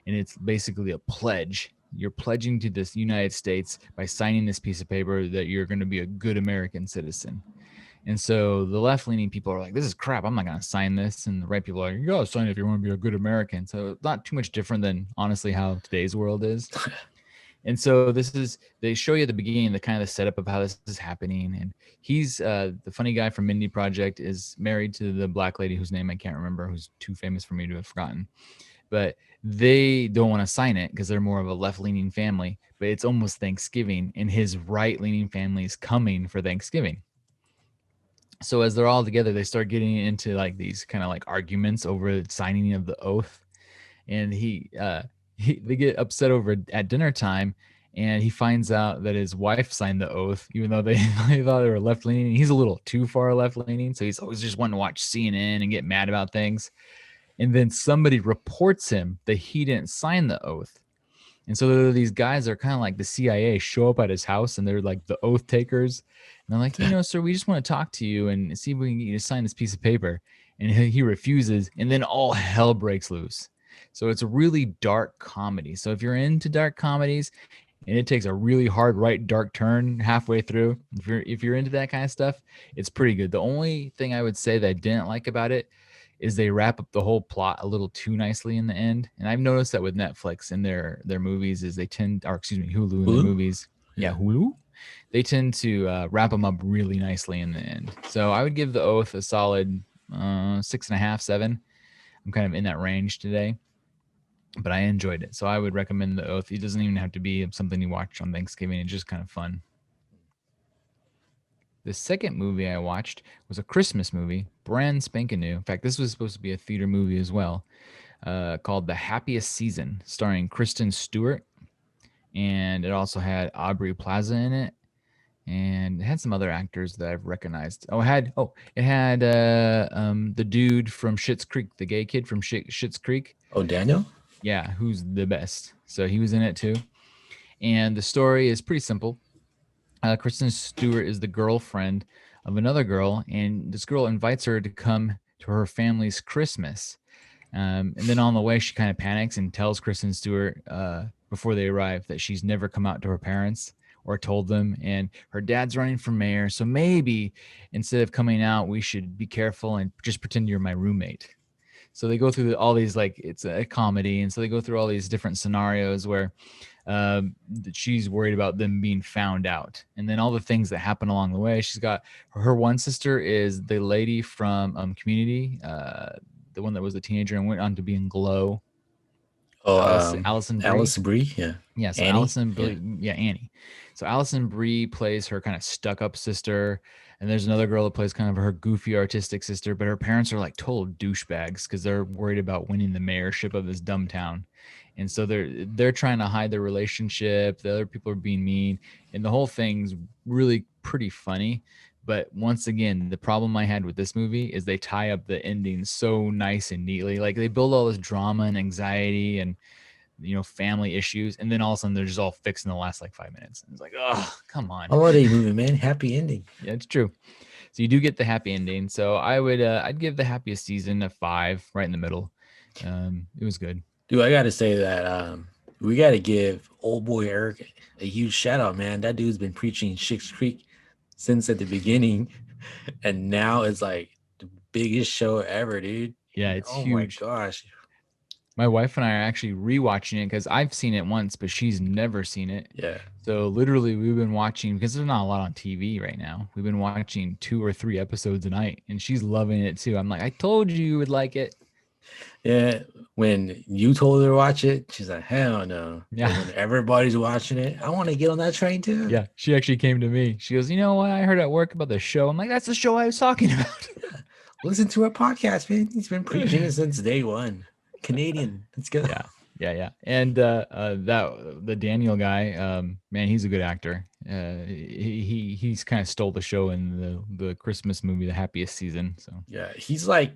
Speaker 2: And it's basically a pledge. You're pledging to this United States by signing this piece of paper that you're going to be a good American citizen. And so the left leaning people are like, this is crap. I'm not going to sign this. And the right people are like, you got to sign it if you want to be a good American. So it's not too much different than honestly how today's world is. And so they show you at the beginning the kind of the setup of how this is happening. And he's the funny guy from Mindy Project is married to the black lady whose name I can't remember, who's too famous for me to have forgotten. But they don't want to sign it because they're more of a left-leaning family. But it's almost Thanksgiving, and his right-leaning family is coming for Thanksgiving. So as they're all together, they start getting into like these kind of like arguments over the signing of the oath, and they get upset over at dinner time, and he finds out that his wife signed the oath, even though they thought they were left leaning. He's a little too far left leaning, so he's always just wanting to watch CNN and get mad about things. And then somebody reports him that he didn't sign the oath. And so these guys are kind of like the CIA, show up at his house, and they're like the oath takers. And they're like, sir, we just want to talk to you and see if we can get you to sign this piece of paper. And he refuses, and then all hell breaks loose. So it's a really dark comedy. So if you're into dark comedies, and it takes a really hard right dark turn halfway through, if you're into that kind of stuff, it's pretty good. The only thing I would say that I didn't like about it is they wrap up the whole plot a little too nicely in the end. And I've noticed that with Netflix and their movies is Hulu in their movies. Yeah, Hulu. They tend to wrap them up really nicely in the end. So I would give The Oath a solid 6.5, 7. I'm kind of in that range today, but I enjoyed it. So I would recommend The Oath. It doesn't even have to be something you watch on Thanksgiving. It's just kind of fun. The second movie I watched was a Christmas movie, brand spanking new. In fact, this was supposed to be a theater movie as well, called The Happiest Season, starring Kristen Stewart. And it also had Aubrey Plaza in it. And it had some other actors that I've recognized. It had the dude from Schitt's Creek, the gay kid from Schitt's Creek.
Speaker 3: Oh, Daniel?
Speaker 2: Yeah, who's the best. So he was in it too. And the story is pretty simple. Kristen Stewart is the girlfriend of another girl, and this girl invites her to come to her family's Christmas. And then on the way, she kind of panics and tells Kristen Stewart before they arrive that she's never come out to her parents or told them, and her dad's running for mayor. So maybe instead of coming out, we should be careful and just pretend you're my roommate. So they go through all these, like, it's a comedy, and so they go through all these different scenarios where she's worried about them being found out, and then all the things that happen along the way. She's got her one sister is the lady from Community, the one that was a teenager and went on to be in Glow.
Speaker 3: Oh,
Speaker 2: Allison Brie.
Speaker 3: Alice Brie, yeah.
Speaker 2: Yeah, so
Speaker 3: Annie?
Speaker 2: Allison Brie, yeah, Annie. So Allison Brie plays her kind of stuck-up sister, and there's another girl that plays kind of her goofy artistic sister, but her parents are like total douchebags because they're worried about winning the mayorship of this dumb town. And so they're trying to hide their relationship. The other people are being mean, and the whole thing's really pretty funny. But once again, the problem I had with this movie is they tie up the ending so nice and neatly. Like they build all this drama and anxiety and family issues, and then all of a sudden they're just all fixed in the last like 5 minutes. It's like, oh, come on.
Speaker 3: Holiday movie, man. Happy ending.
Speaker 2: Yeah, it's true. So you do get the happy ending. So I'd give the happiest season a 5, right in the middle. It was good.
Speaker 3: Dude, I gotta say that we gotta give old boy Eric a huge shout out, man. That dude's been preaching Schitt's Creek since at the beginning, and now it's like the biggest show ever, dude.
Speaker 2: Yeah, it's
Speaker 3: huge.
Speaker 2: huge.
Speaker 3: My gosh.
Speaker 2: My wife and I are actually rewatching it because I've seen it once, but she's never seen it.
Speaker 3: Yeah.
Speaker 2: So literally, we've been watching, because there's not a lot on TV right now. We've been watching 2 or 3 episodes a night, and she's loving it too. I'm like, I told you would like it.
Speaker 3: Yeah. When you told her to watch it, she's like, hell no.
Speaker 2: Yeah.
Speaker 3: But when everybody's watching it, I want to get on that train too.
Speaker 2: Yeah. She actually came to me. She goes, you know what? I heard at work about the show. I'm like, that's the show I was talking about.
Speaker 3: Listen to our podcast, man. He's been preaching it since day one. Canadian. Let's go.
Speaker 2: Yeah. And the Daniel guy, man, he's a good actor. He's kind of stole the show in the Christmas movie, The Happiest Season. So
Speaker 3: yeah, he's like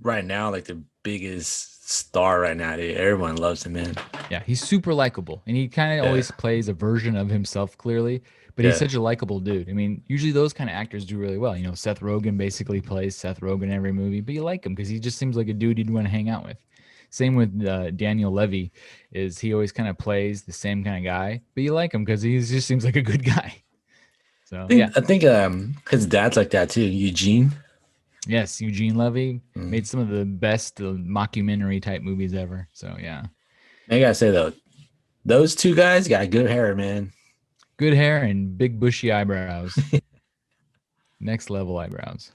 Speaker 3: right now, like the biggest star right now, dude. Everyone loves him, man.
Speaker 2: Yeah, he's super likable, and he kind of always plays a version of himself clearly, but he's such a likable dude. I mean, usually those kind of actors do really well. Seth Rogen basically plays Seth Rogen in every movie, but you like him because he just seems like a dude you'd want to hang out with. Same with Daniel Levy, is he always kind of plays the same kind of guy, but you like him because he just seems like a good guy. So
Speaker 3: I think his dad's like that too, Eugene.
Speaker 2: Yes, Eugene Levy made some of the best mockumentary type movies ever. So yeah,
Speaker 3: I gotta say though, those two guys got good hair, man.
Speaker 2: Good hair and big bushy eyebrows. Next level eyebrows.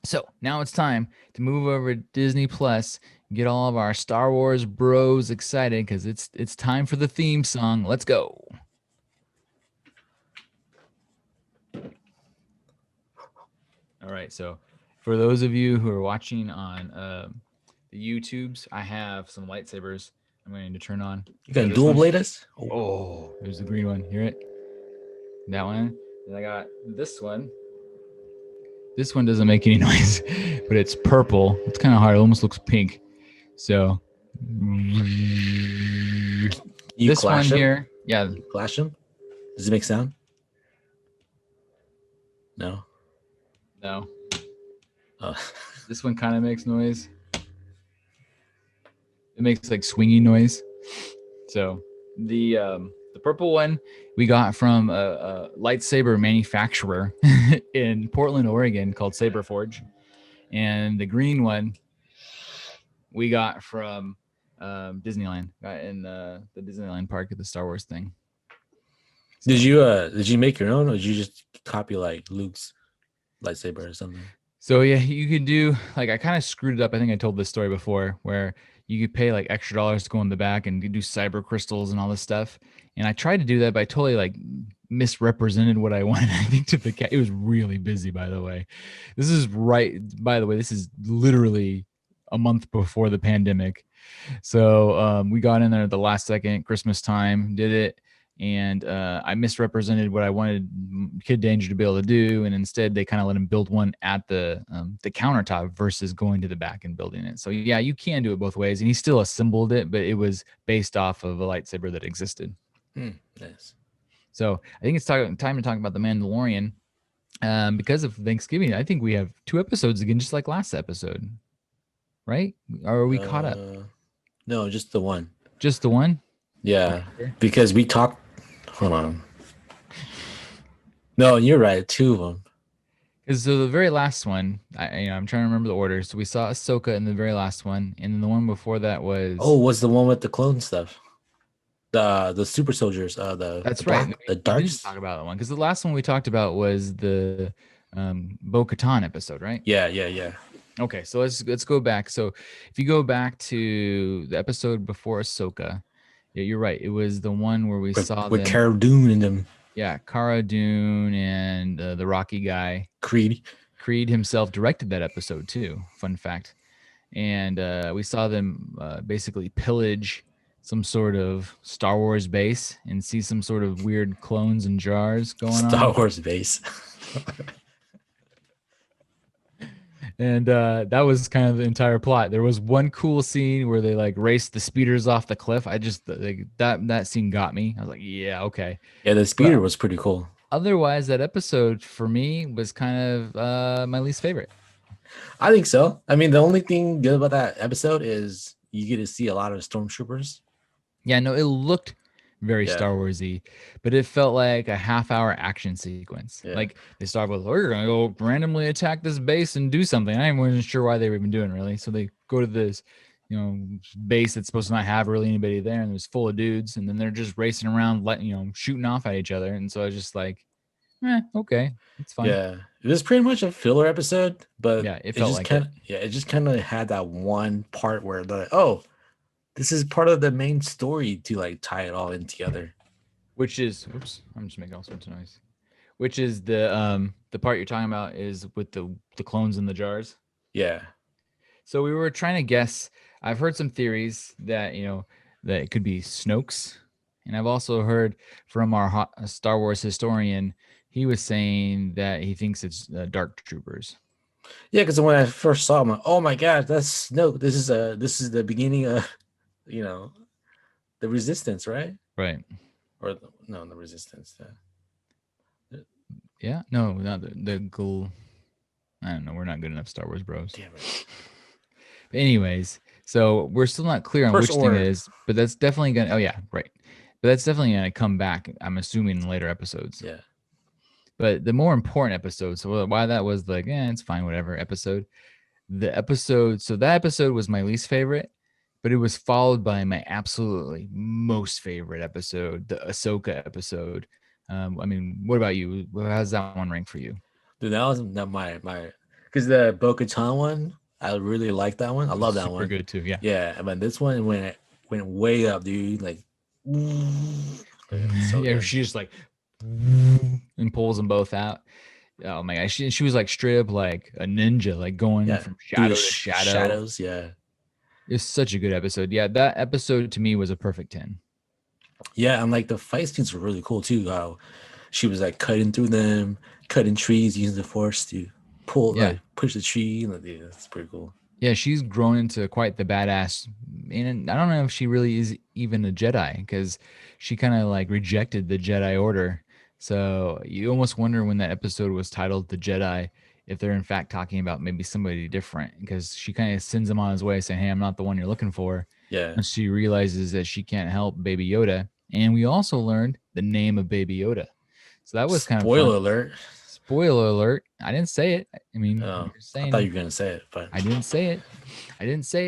Speaker 2: So now it's time to move over to Disney Plus, get all of our Star Wars bros excited because it's time for the theme song. Let's go. All right, so for those of you who are watching on the YouTubes, I have some lightsabers I'm going to turn on.
Speaker 3: You got dual blade us?
Speaker 2: Oh, there's the green one. Hear it? That one. And I got this one. This one doesn't make any noise, but it's purple. It's kind of hard. It almost looks pink. So this one here, yeah.
Speaker 3: Flash them? Does it make sound? No.
Speaker 2: No.
Speaker 3: Oh.
Speaker 2: This one kind of makes noise. It makes like swinging noise. So the purple one we got from a lightsaber manufacturer in Portland, Oregon called Saberforge, and the green one we got from Disneyland, got in the Disneyland park at the Star Wars thing. So,
Speaker 3: did you make your own, or did you just copy like Luke's lightsaber or something?
Speaker 2: So yeah, you could do like, I kind of screwed it up. I think I told this story before, where you could pay like extra dollars to go in the back and do cyber crystals and all this stuff. And I tried to do that, but I totally like misrepresented what I wanted. I think to the cat. It was really busy, by the way. This is literally a month before the pandemic. So we got in there at the last second, Christmas time, did it. And I misrepresented what I wanted Kid Danger to be able to do, and instead they kind of let him build one at the countertop versus going to the back and building it. So yeah, you can do it both ways, and he still assembled it, but it was based off of a lightsaber that existed.
Speaker 3: Nice.
Speaker 2: So I think it's time to talk about the Mandalorian. Because of Thanksgiving, I think we have 2 episodes again, just like last episode, right? Or are we caught up?
Speaker 3: No, just the one.
Speaker 2: Just the one?
Speaker 3: Yeah, because we talked. Hold on. No, you're right. 2 of them.
Speaker 2: So the very last one, I'm trying to remember the order. So we saw Ahsoka in the very last one, and then the one before that
Speaker 3: Oh,
Speaker 2: was.
Speaker 3: was the one with the clone stuff? The super soldiers,
Speaker 2: That's right.
Speaker 3: the
Speaker 2: We didn't
Speaker 3: darks.
Speaker 2: talk about that one because the last one we talked about was the Bo-Katan episode, right?
Speaker 3: Yeah.
Speaker 2: Okay, so let's go back. So if you go back to the episode before Ahsoka, yeah, you're right. It was the one where we saw
Speaker 3: With
Speaker 2: them.
Speaker 3: Cara Dune and them.
Speaker 2: Yeah, Cara Dune and the Rocky guy.
Speaker 3: Creed.
Speaker 2: Creed himself directed that episode too. Fun fact. And we saw them basically pillage some sort of Star Wars base and see some sort of weird clones and jars going
Speaker 3: Star
Speaker 2: on.
Speaker 3: Wars base.
Speaker 2: And that was kind of the entire plot. There was one cool scene where they like raced the speeders off the cliff. I just like that scene got me. I was like, yeah, okay.
Speaker 3: Yeah, the speeder
Speaker 2: But
Speaker 3: was pretty cool.
Speaker 2: otherwise, that episode for me was kind of my least favorite.
Speaker 3: I think so. I mean, the only thing good about that episode is you get to see a lot of stormtroopers.
Speaker 2: Yeah, no, it looked very
Speaker 3: Yeah.
Speaker 2: Star Warsy, but it felt like a half-hour action sequence.
Speaker 3: Yeah.
Speaker 2: Like they start with, "We're gonna go randomly attack this base and do something." I wasn't sure why they were even doing really. So they go to this, base that's supposed to not have really anybody there, and it was full of dudes, and then they're just racing around, shooting off at each other. And so I was just like, okay, it's fine.
Speaker 3: Yeah, it was pretty much a filler episode, but
Speaker 2: Yeah, it felt
Speaker 3: just
Speaker 2: like
Speaker 3: kind of it just kind of had that one part where this is part of the main story to like tie it all in together.
Speaker 2: Which is, oops, I'm just making all sorts of noise. Which is the part you're talking about is with the clones in the jars.
Speaker 3: Yeah.
Speaker 2: So we were trying to guess. I've heard some theories that that it could be Snoke's, and I've also heard from our Star Wars historian. He was saying that he thinks it's Dark Troopers.
Speaker 3: Yeah, because when I first saw him, like, oh my god, that's no. This is the beginning of, the Resistance, right?
Speaker 2: Right.
Speaker 3: Or the Resistance.
Speaker 2: Yeah. No, not the Ghoul. I don't know. We're not good enough Star Wars bros.
Speaker 3: Damn it.
Speaker 2: But anyways, so we're still not clear on
Speaker 3: First
Speaker 2: which
Speaker 3: order.
Speaker 2: thing it is, but that's definitely gonna. Oh yeah, right. But that's definitely gonna come back. I'm assuming in later episodes.
Speaker 3: Yeah.
Speaker 2: But the more important episode, so why that was like, it's fine, whatever episode. So that episode was my least favorite, but it was followed by my absolutely most favorite episode, the Ahsoka episode. I mean, what about you? How's that one rank for you?
Speaker 3: Dude, that was not my because the Bo-Katan one, I really like that one. I love that
Speaker 2: Super
Speaker 3: one.
Speaker 2: good too. Yeah.
Speaker 3: Yeah, but this one went way up, dude. Like, so
Speaker 2: yeah,
Speaker 3: good.
Speaker 2: she just like and pulls them both out. Oh my gosh, she was like straight up like a ninja, like going from shadow to shadow.
Speaker 3: Shadows, yeah.
Speaker 2: It's such a good episode. Yeah, that episode to me was a perfect 10.
Speaker 3: Yeah, and like the fight scenes were really cool too. How she was like cutting through them, cutting trees, using the force to push the tree. Like, yeah, that's pretty cool.
Speaker 2: Yeah, she's grown into quite the badass. And I don't know if she really is even a Jedi because she kind of like rejected the Jedi Order. So you almost wonder when that episode was titled The Jedi if they're in fact talking about maybe somebody different because she kind of sends him on his way saying, hey, I'm not the one you're looking for.
Speaker 3: Yeah.
Speaker 2: And she realizes that she can't help Baby Yoda. And we also learned the name of Baby Yoda. So that was kind of fun.
Speaker 3: Spoiler alert.
Speaker 2: Spoiler alert. I didn't say it. I mean,
Speaker 3: I thought you were going to say it, but
Speaker 2: I didn't say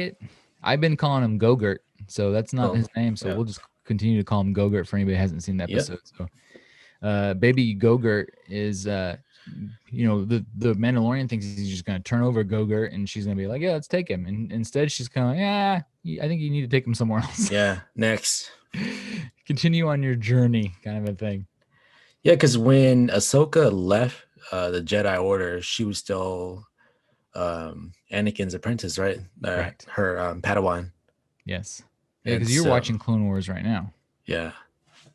Speaker 2: it. I've been calling him Gogurt, so that's not his name. So we'll just continue to call him Gogurt for anybody who hasn't seen the episode. Yep. So Baby Gogurt is the Mandalorian thinks he's just going to turn over Gogurt and she's going to be like, yeah, let's take him. And instead she's kind of like, I think you need to take him somewhere else.
Speaker 3: Yeah, next.
Speaker 2: Continue on your journey kind of a thing.
Speaker 3: Yeah, because when Ahsoka left the Jedi Order, she was still Anakin's apprentice, right?
Speaker 2: Correct.
Speaker 3: Her Padawan.
Speaker 2: Yes. Yeah, because you're watching Clone Wars right now.
Speaker 3: Yeah.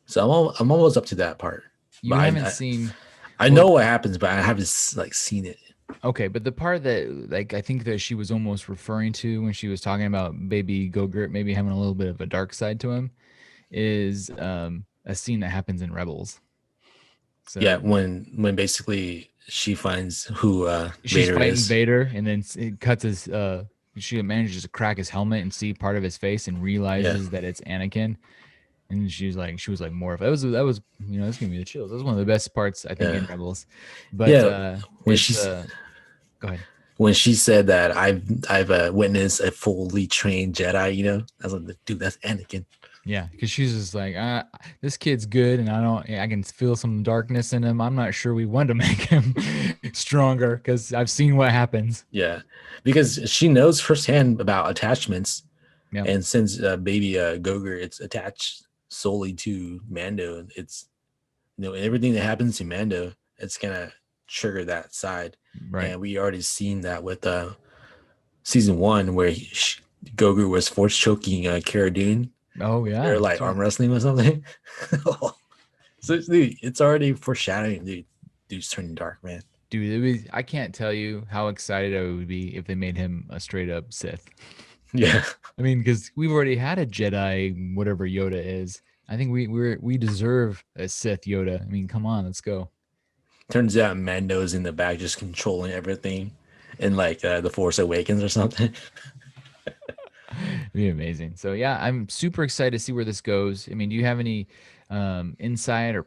Speaker 3: So I'm almost up to that part.
Speaker 2: You haven't seen.
Speaker 3: I know what happens, but I haven't seen it.
Speaker 2: Okay, but the part that I think that she was almost referring to when she was talking about Baby Gogurt maybe having a little bit of a dark side to him is a scene that happens in Rebels.
Speaker 3: So, yeah, when basically she finds who
Speaker 2: she's
Speaker 3: Vader
Speaker 2: fighting
Speaker 3: is.
Speaker 2: Vader, and then it cuts his. She manages to crack his helmet and see part of his face, and realizes that it's Anakin. And she was like more of that was that's giving me the chills. That was one of the best parts I think in
Speaker 3: Yeah.
Speaker 2: Rebels. But
Speaker 3: Yeah. When
Speaker 2: it's
Speaker 3: she's
Speaker 2: go ahead.
Speaker 3: when she said that I've witnessed a fully trained Jedi, I was like, dude, that's Anakin.
Speaker 2: Yeah, because she's just like, this kid's good, and I can feel some darkness in him. I'm not sure we want to make him stronger because I've seen what happens.
Speaker 3: Yeah, because she knows firsthand about attachments,
Speaker 2: Yeah,
Speaker 3: and since baby Gogurt, it's attached solely to Mando. It's everything that happens to Mando, it's gonna trigger that side,
Speaker 2: right.
Speaker 3: and we already seen that with season 1 where Gogurt was force choking Cara Dune.
Speaker 2: Oh
Speaker 3: They're
Speaker 2: yeah,
Speaker 3: like
Speaker 2: that's right.
Speaker 3: arm wrestling or something. So dude, it's already foreshadowing, dude. Dude's turning dark, man.
Speaker 2: Dude, I can't tell you how excited I would be if they made him a straight up Sith.
Speaker 3: Yeah.
Speaker 2: I mean, because we've already had a Jedi, whatever Yoda is. I think we deserve a Sith Yoda. I mean, come on, let's go.
Speaker 3: Turns out Mando's in the back just controlling everything in like the Force Awakens or something.
Speaker 2: It'd be amazing. So yeah, I'm super excited to see where this goes. I mean, do you have any insight or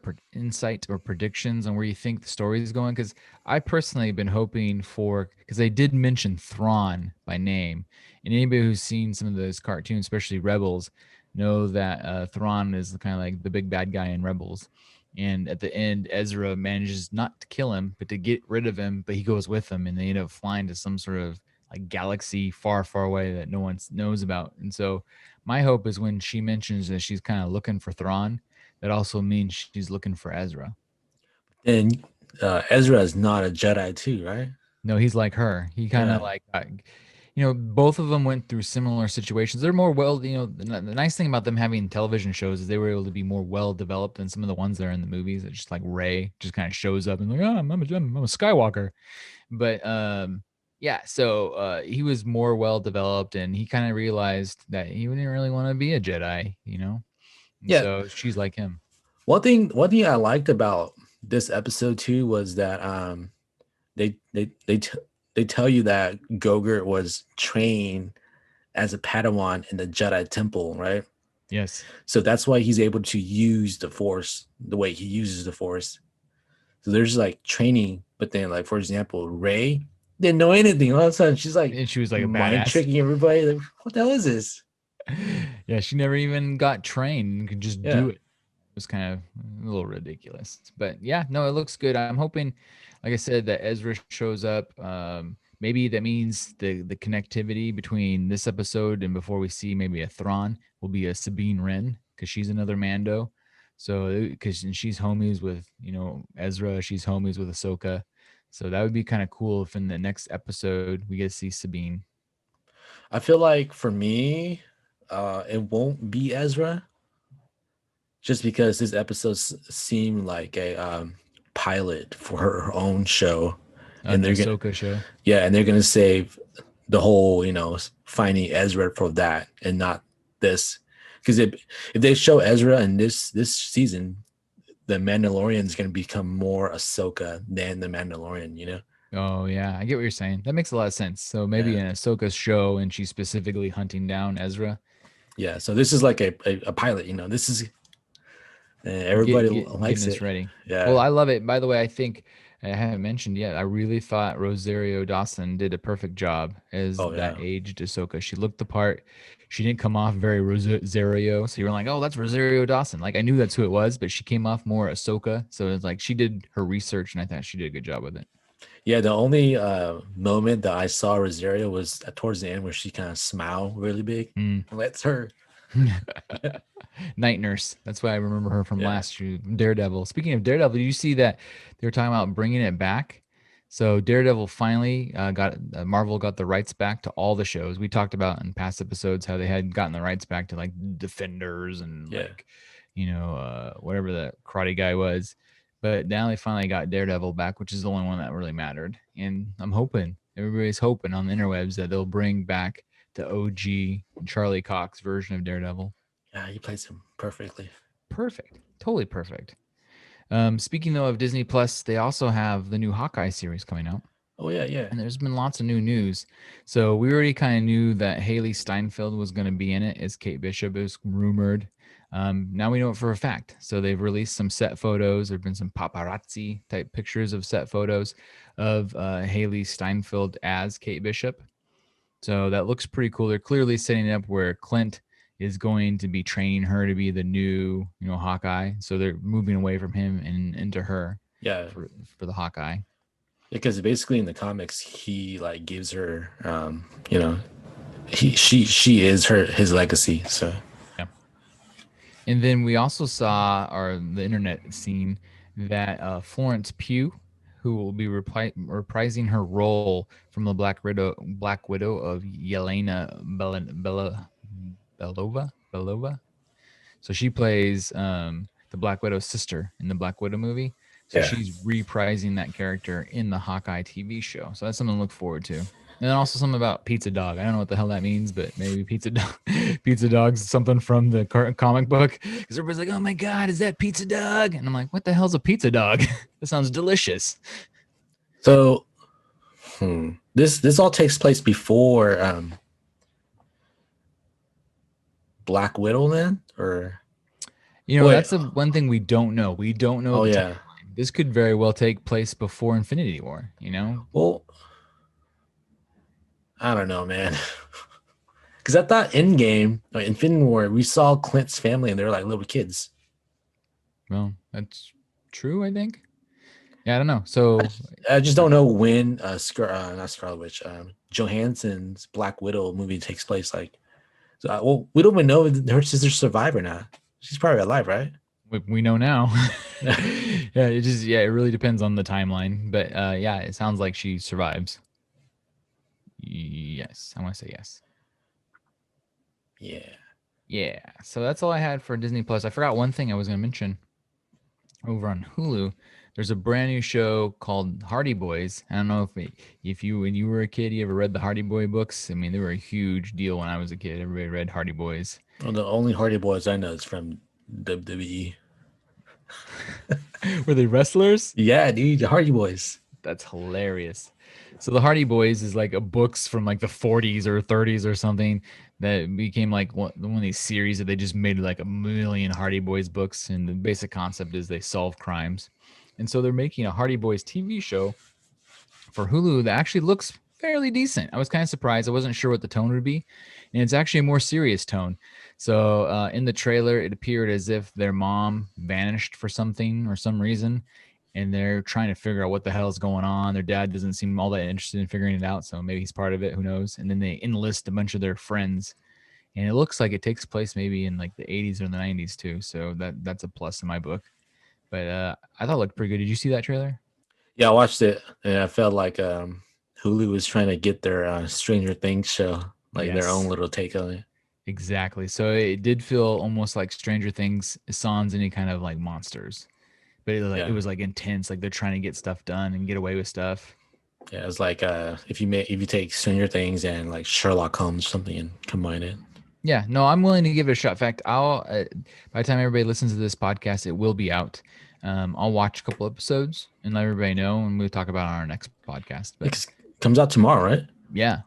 Speaker 2: predictions on where you think the story is going? Because I personally have been hoping for because they did mention Thrawn by name, and anybody who's seen some of those cartoons, especially Rebels, know that Thrawn is kind of like the big bad guy in Rebels. And at the end, Ezra manages not to kill him, but to get rid of him. But he goes with him, and they end up flying to some sort of like galaxy far, far away that no one knows about. And so my hope is when she mentions that she's kind of looking for Thrawn, that also means she's looking for Ezra.
Speaker 3: And Ezra is not a Jedi too, right?
Speaker 2: No, he's like her. He kind of
Speaker 3: Yeah.
Speaker 2: like, both of them went through similar situations. They're more well, the nice thing about them having television shows is they were able to be more well developed than some of the ones that are in the movies. It's just like Ray just kind of shows up and like, oh, I'm a Skywalker. But yeah, so he was more well developed and he kind of realized that he didn't really want to be a Jedi. And
Speaker 3: Yeah.
Speaker 2: so she's like him.
Speaker 3: One thing I liked about this episode too was that they they they t- they tell you that Gogurt was trained as a Padawan in the Jedi Temple, right?
Speaker 2: Yes.
Speaker 3: So that's why he's able to use the Force the way he uses the Force. So there's like training, but then like for example, Ray didn't know anything. All of a sudden, she's like
Speaker 2: And she was like a
Speaker 3: mind
Speaker 2: badass.
Speaker 3: tricking everybody. Like, what the hell is this?
Speaker 2: Yeah, she never even got trained and could just
Speaker 3: Yeah,
Speaker 2: do it. It was kind of a little ridiculous. But yeah, no, it looks good. I'm hoping, like I said, that Ezra shows up. Maybe that means the connectivity between this episode and before we see maybe a Thrawn will be a Sabine Wren because she's another Mando. So because she's homies with Ezra, she's homies with Ahsoka. So that would be kind of cool if in the next episode we get to see Sabine.
Speaker 3: I feel like for me, it won't be Ezra, just because this episode seemed like a pilot for her own show,
Speaker 2: On
Speaker 3: and
Speaker 2: the
Speaker 3: they're gonna
Speaker 2: Ahsoka show.
Speaker 3: and they're gonna save the whole finding Ezra for that and not this, because if they show Ezra in this season, the Mandalorian is gonna become more Ahsoka than the Mandalorian.
Speaker 2: Oh yeah, I get what you're saying. That makes a lot of sense. So maybe
Speaker 3: Yeah,
Speaker 2: an Ahsoka show, and she's specifically hunting down Ezra.
Speaker 3: yeah. So this is like a pilot. This is everybody
Speaker 2: Getting
Speaker 3: likes
Speaker 2: us
Speaker 3: it.
Speaker 2: ready. Well,
Speaker 3: Yeah.
Speaker 2: I love it. By the way, I think I haven't mentioned yet. I really thought Rosario Dawson did a perfect job as
Speaker 3: Oh
Speaker 2: that
Speaker 3: yeah.
Speaker 2: aged Ahsoka. She looked the part. She didn't come off very Rosario, so you were like, "Oh, that's Rosario Dawson." Like I knew that's who it was, but she came off more Ahsoka. So it's like she did her research, and I thought she did a good job with it.
Speaker 3: Yeah, the only moment that I saw Rosario was towards the end where she kind of smiled really big.
Speaker 2: Mm.
Speaker 3: That's her.
Speaker 2: Night Nurse. That's why I remember her from
Speaker 3: Yeah.
Speaker 2: last year. Daredevil. Speaking of Daredevil, did you see that they were talking about bringing it back? So Daredevil finally got Marvel got the rights back to all the shows. We talked about in past episodes how they had gotten the rights back to like Defenders and
Speaker 3: Yeah.
Speaker 2: like whatever the karate guy was. But now they finally got Daredevil back, which is the only one that really mattered. And I'm hoping everybody's hoping on the interwebs that they'll bring back the OG Charlie Cox version of Daredevil.
Speaker 3: Yeah, he plays him perfectly.
Speaker 2: Perfect. Totally perfect. Speaking though of Disney Plus, they also have the new Hawkeye series coming out.
Speaker 3: Oh yeah, yeah.
Speaker 2: And there's been lots of new news. So we already kind of knew that Haley Steinfeld was going to be in it as Kate Bishop is rumored. Now we know it for a fact. So they've released some set photos. There've been some paparazzi type pictures of set photos of Haley Steinfeld as Kate Bishop. So that looks pretty cool. They're clearly setting it up where Clint is going to be training her to be the new, Hawkeye. So they're moving away from him and into her.
Speaker 3: Yeah,
Speaker 2: for the Hawkeye.
Speaker 3: Because basically in the comics, he like gives her, she is his legacy. So
Speaker 2: yeah. And then we also saw, the internet seen that Florence Pugh, who will be reprising her role from the Black Widow of Yelena Belova. So she plays the Black Widow's sister in the Black Widow movie. So she's reprising that character in the Hawkeye TV show. So that's something to look forward to. And then also something about Pizza Dog. I don't know what the hell that means, but maybe Pizza Dog's something from the comic book. Because everybody's like, oh my God, is that Pizza Dog? And I'm like, what the hell's a Pizza Dog? That sounds delicious.
Speaker 3: So this all takes place before Black Widow then? Or
Speaker 2: that's the one thing we don't know. We don't know.
Speaker 3: Oh yeah.
Speaker 2: Timeline. This could very well take place before Infinity War,
Speaker 3: Well, I don't know, man. Because I thought Infinity War, we saw Clint's family and they were like little kids.
Speaker 2: Well, that's true, I think. Yeah, I don't know. So
Speaker 3: I just don't know when not Scarlet Witch, Johansson's Black Widow movie takes place. Like, we don't even know if her sister's survived or not. She's probably alive, right?
Speaker 2: We know now. It really depends on the timeline. But it sounds like she survives. Yes, I want to say yes. Yeah. So that's all I had for Disney Plus. I forgot one thing I was going to mention. Over on Hulu, there's a brand new show called Hardy Boys. I don't know if you, when you were a kid, you ever read the Hardy Boy books. I mean, they were a huge deal when I was a kid. Everybody read Hardy Boys.
Speaker 3: Well, the only Hardy Boys I know is from WWE.
Speaker 2: Were they wrestlers?
Speaker 3: Yeah, dude, the Hardy Boys.
Speaker 2: That's hilarious. So the Hardy Boys is like a books from like the 40s or 30s or something that became like one of these series that they just made like a million Hardy Boys books. And the basic concept is they solve crimes. And so they're making a Hardy Boys TV show for Hulu that actually looks fairly decent. I was kind of surprised. I wasn't sure what the tone would be. And it's actually a more serious tone. So in the trailer, it appeared as if their mom vanished for something or some reason. And they're trying to figure out what the hell is going on. Their dad doesn't seem all that interested in figuring it out. So maybe he's part of it. Who knows? And then they enlist a bunch of their friends. And it looks like it takes place maybe in like the 80s or the 90s too. So that's a plus in my book. But I thought it looked pretty good. Did you see that trailer?
Speaker 3: Yeah, I watched it. And I felt like Hulu was trying to get their Stranger Things show, like their own little take on it.
Speaker 2: Exactly. So it did feel almost like Stranger Things sans any kind of like monsters. But it was like intense, like they're trying to get stuff done and get away with stuff.
Speaker 3: Yeah, it's like if you take Stranger Things and like Sherlock Holmes or something and combine it.
Speaker 2: Yeah, no, I'm willing to give it a shot. In fact, I'll by the time everybody listens to this podcast, it will be out. I'll watch a couple episodes and let everybody know, and we'll talk about it on our next podcast. But
Speaker 3: it comes out tomorrow, right?
Speaker 2: Yeah.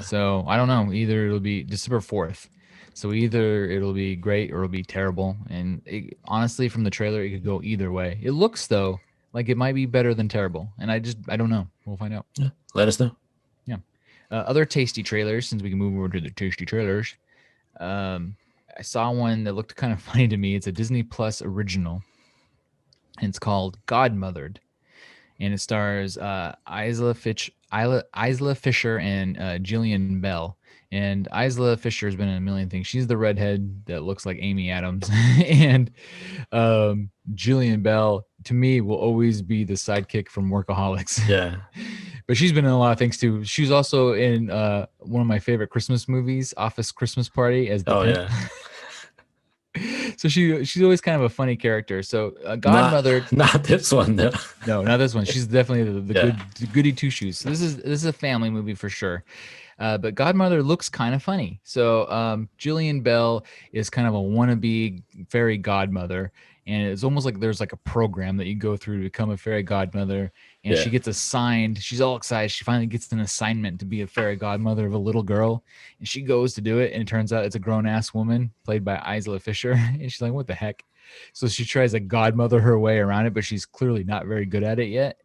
Speaker 2: So I don't know. Either it'll be December 4th. So either it'll be great or it'll be terrible. And honestly, from the trailer, it could go either way. It looks, though, like it might be better than terrible. And I don't know. We'll find out.
Speaker 3: Yeah. Let us know.
Speaker 2: Yeah. Other tasty trailers, since we can move over to the tasty trailers. I saw one that looked kind of funny to me. It's a Disney Plus original. And it's called Godmothered. And it stars Isla Fisher and Jillian Bell. And Isla Fisher has been in a million things. She's the redhead that looks like Amy Adams. And Jillian Bell, to me, will always be the sidekick from Workaholics.
Speaker 3: Yeah.
Speaker 2: But she's been in a lot of things, too. She was also in one of my favorite Christmas movies, Office Christmas Party, as the pimp.
Speaker 3: Yeah.
Speaker 2: So she's always kind of a funny character. So Godmother,
Speaker 3: not this one though.
Speaker 2: No, not this one. She's definitely the goody two shoes. So this is a family movie for sure. But Godmother looks kind of funny. So Jillian Bell is kind of a wannabe fairy godmother, and it's almost like there's like a program that you go through to become a fairy godmother. and she gets assigned. She's all excited. She finally gets an assignment to be a fairy godmother of a little girl, and she goes to do it. And it turns out it's a grown ass woman played by Isla Fisher, and she's like, "What the heck?" So she tries to godmother her way around it, but she's clearly not very good at it yet.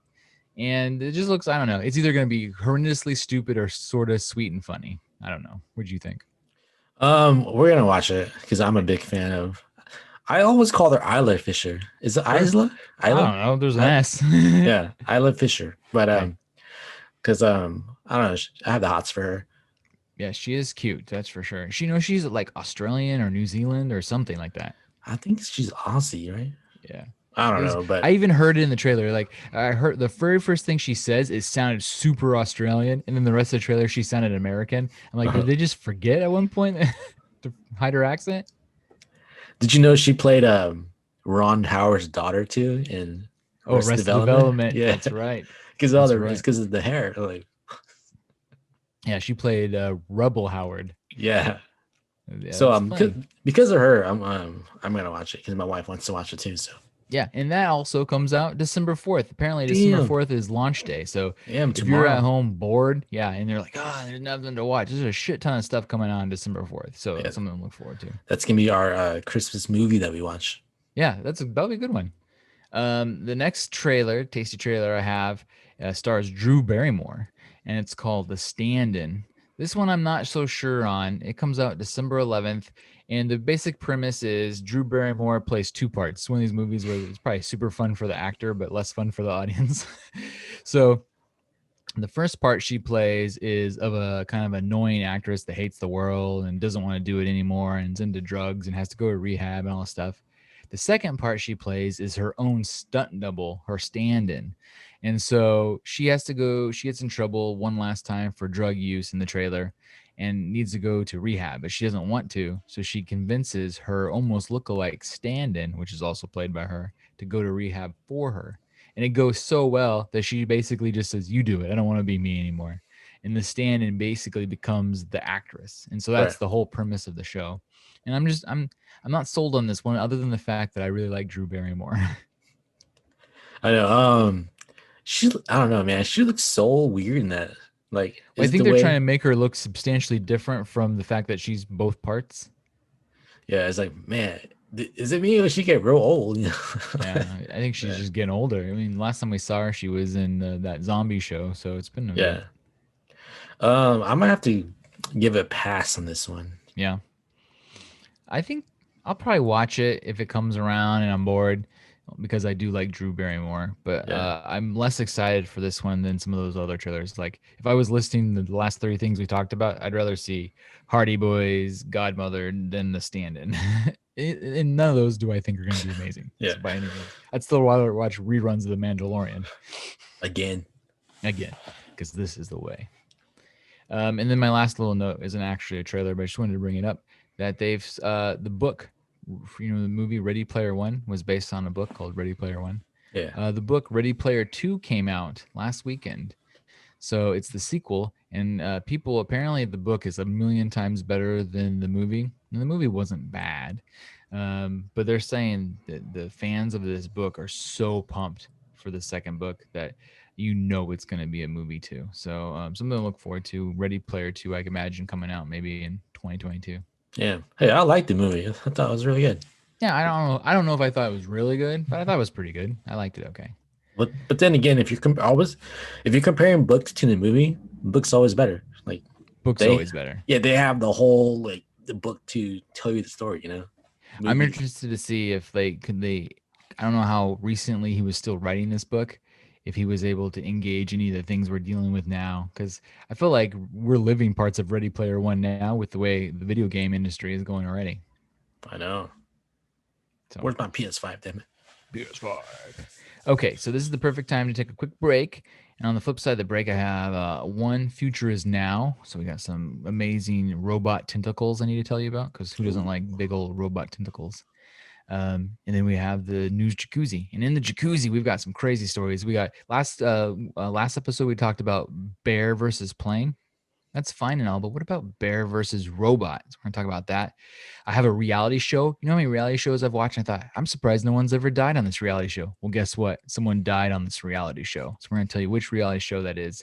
Speaker 2: And it just looks, I don't know. It's either going to be horrendously stupid or sort of sweet and funny. I don't know. What do you think?
Speaker 3: We're gonna watch it because I'm a big fan of. I always call her Isla Fisher. Is it Isla?
Speaker 2: I don't know. There's an S.
Speaker 3: Yeah, Isla Fisher. But
Speaker 2: Okay.
Speaker 3: because I don't know, I have the hots for her.
Speaker 2: Yeah, she is cute. That's for sure. She knows she's like Australian or New Zealand or something like that.
Speaker 3: I think she's Aussie, right?
Speaker 2: Yeah.
Speaker 3: I don't know, but
Speaker 2: I even heard it in the trailer. Like I heard the very first thing she says, it sounded super Australian, and then the rest of the trailer she sounded American. I'm like, did they just forget at one point to hide her accent?
Speaker 3: Did you know she played Ron Howard's daughter too in
Speaker 2: Arrested Development.
Speaker 3: Yeah,
Speaker 2: That's right.
Speaker 3: Because
Speaker 2: That's
Speaker 3: it's because of the hair. Like,
Speaker 2: yeah, she played Rebel Howard.
Speaker 3: yeah.
Speaker 2: Yeah,
Speaker 3: So because of her, I'm gonna watch it because my wife wants to watch it too. So
Speaker 2: yeah, and that also comes out December 4th. Apparently, December 4th is launch day. So if you're at home bored, and you're like, there's nothing to watch. There's a shit ton of stuff coming on December 4th. So that's something to look forward to.
Speaker 3: That's gonna be our Christmas movie that we watch.
Speaker 2: Yeah, that'll be a good one. The next tasty trailer I have stars Drew Barrymore, and it's called The Stand-In. This one I'm not so sure on. It comes out December 11th, and the basic premise is Drew Barrymore plays two parts. It's one of these movies where it's probably super fun for the actor, but less fun for the audience. So the first part she plays is of a kind of annoying actress that hates the world and doesn't want to do it anymore and is into drugs and has to go to rehab and all this stuff. The second part she plays is her own stunt double, her stand-in. And so she gets in trouble one last time for drug use in the trailer and needs to go to rehab, but she doesn't want to. So she convinces her almost lookalike stand-in, which is also played by her, to go to rehab for her. And it goes so well that she basically just says, "You do it. I don't want to be me anymore." And the stand-in basically becomes the actress. And so that's the whole premise of the show. And I'm not sold on this one, other than the fact that I really like Drew Barrymore.
Speaker 3: I know. I don't know, man. She looks so weird in that. Like,
Speaker 2: I think they're trying to make her look substantially different from the fact that she's both parts.
Speaker 3: Yeah, it's like, man, is it me or she get real old?
Speaker 2: Yeah, I think she's just getting older. I mean, last time we saw her, she was in that zombie show, so it's been
Speaker 3: yeah. I might have to give it a pass on this one.
Speaker 2: Yeah, I think I'll probably watch it if it comes around and I'm bored, because I do like Drew Barrymore, but I'm less excited for this one than some of those other trailers. Like if I was listing the last 3 things we talked about, I'd rather see Hardy Boys, Godmother than The Stand-In. And none of those do I think are going to be amazing.
Speaker 3: Yeah.
Speaker 2: By any means. I'd still rather watch reruns of The Mandalorian.
Speaker 3: Again,
Speaker 2: because this is the way. And then my last little note isn't actually a trailer, but I just wanted to bring it up that they've the book, the movie Ready Player One was based on a book called Ready Player One.
Speaker 3: Yeah.
Speaker 2: The book Ready Player 2 came out last weekend. So it's the sequel, and people apparently the book is 1,000,000 times better than the movie. And the movie wasn't bad, but they're saying that the fans of this book are so pumped for the second book that it's going to be a movie too. So something to look forward to. Ready Player 2, I can imagine coming out maybe in 2022.
Speaker 3: Yeah. Hey, I liked the movie. I thought it was really good.
Speaker 2: Yeah, I don't know if I thought it was really good, but I thought it was pretty good. I liked it. Okay.
Speaker 3: But then again, if you're comparing books to the movie, book's always better. Like
Speaker 2: book's always better.
Speaker 3: Yeah, they have the whole the book to tell you the story.
Speaker 2: Movie. I'm interested to see if I don't know how recently he was still writing this book, if he was able to engage any of the things we're dealing with now, because I feel like we're living parts of Ready Player One now with the way the video game industry is going already.
Speaker 3: I know. So, where's my PS5, damn it?
Speaker 2: PS5. Okay, so this is the perfect time to take a quick break. And on the flip side of the break, I have one Future Is Now. So we got some amazing robot tentacles I need to tell you about, because who doesn't like big old robot tentacles? And then we have the news jacuzzi. And in the jacuzzi, we've got some crazy stories. We got last episode, we talked about bear versus plane. That's fine and all, but what about Bear versus Robot? So we're going to talk about that. I have a reality show. You know how many reality shows I've watched? I thought, I'm surprised no one's ever died on this reality show. Well, guess what? Someone died on this reality show. So we're going to tell you which reality show that is.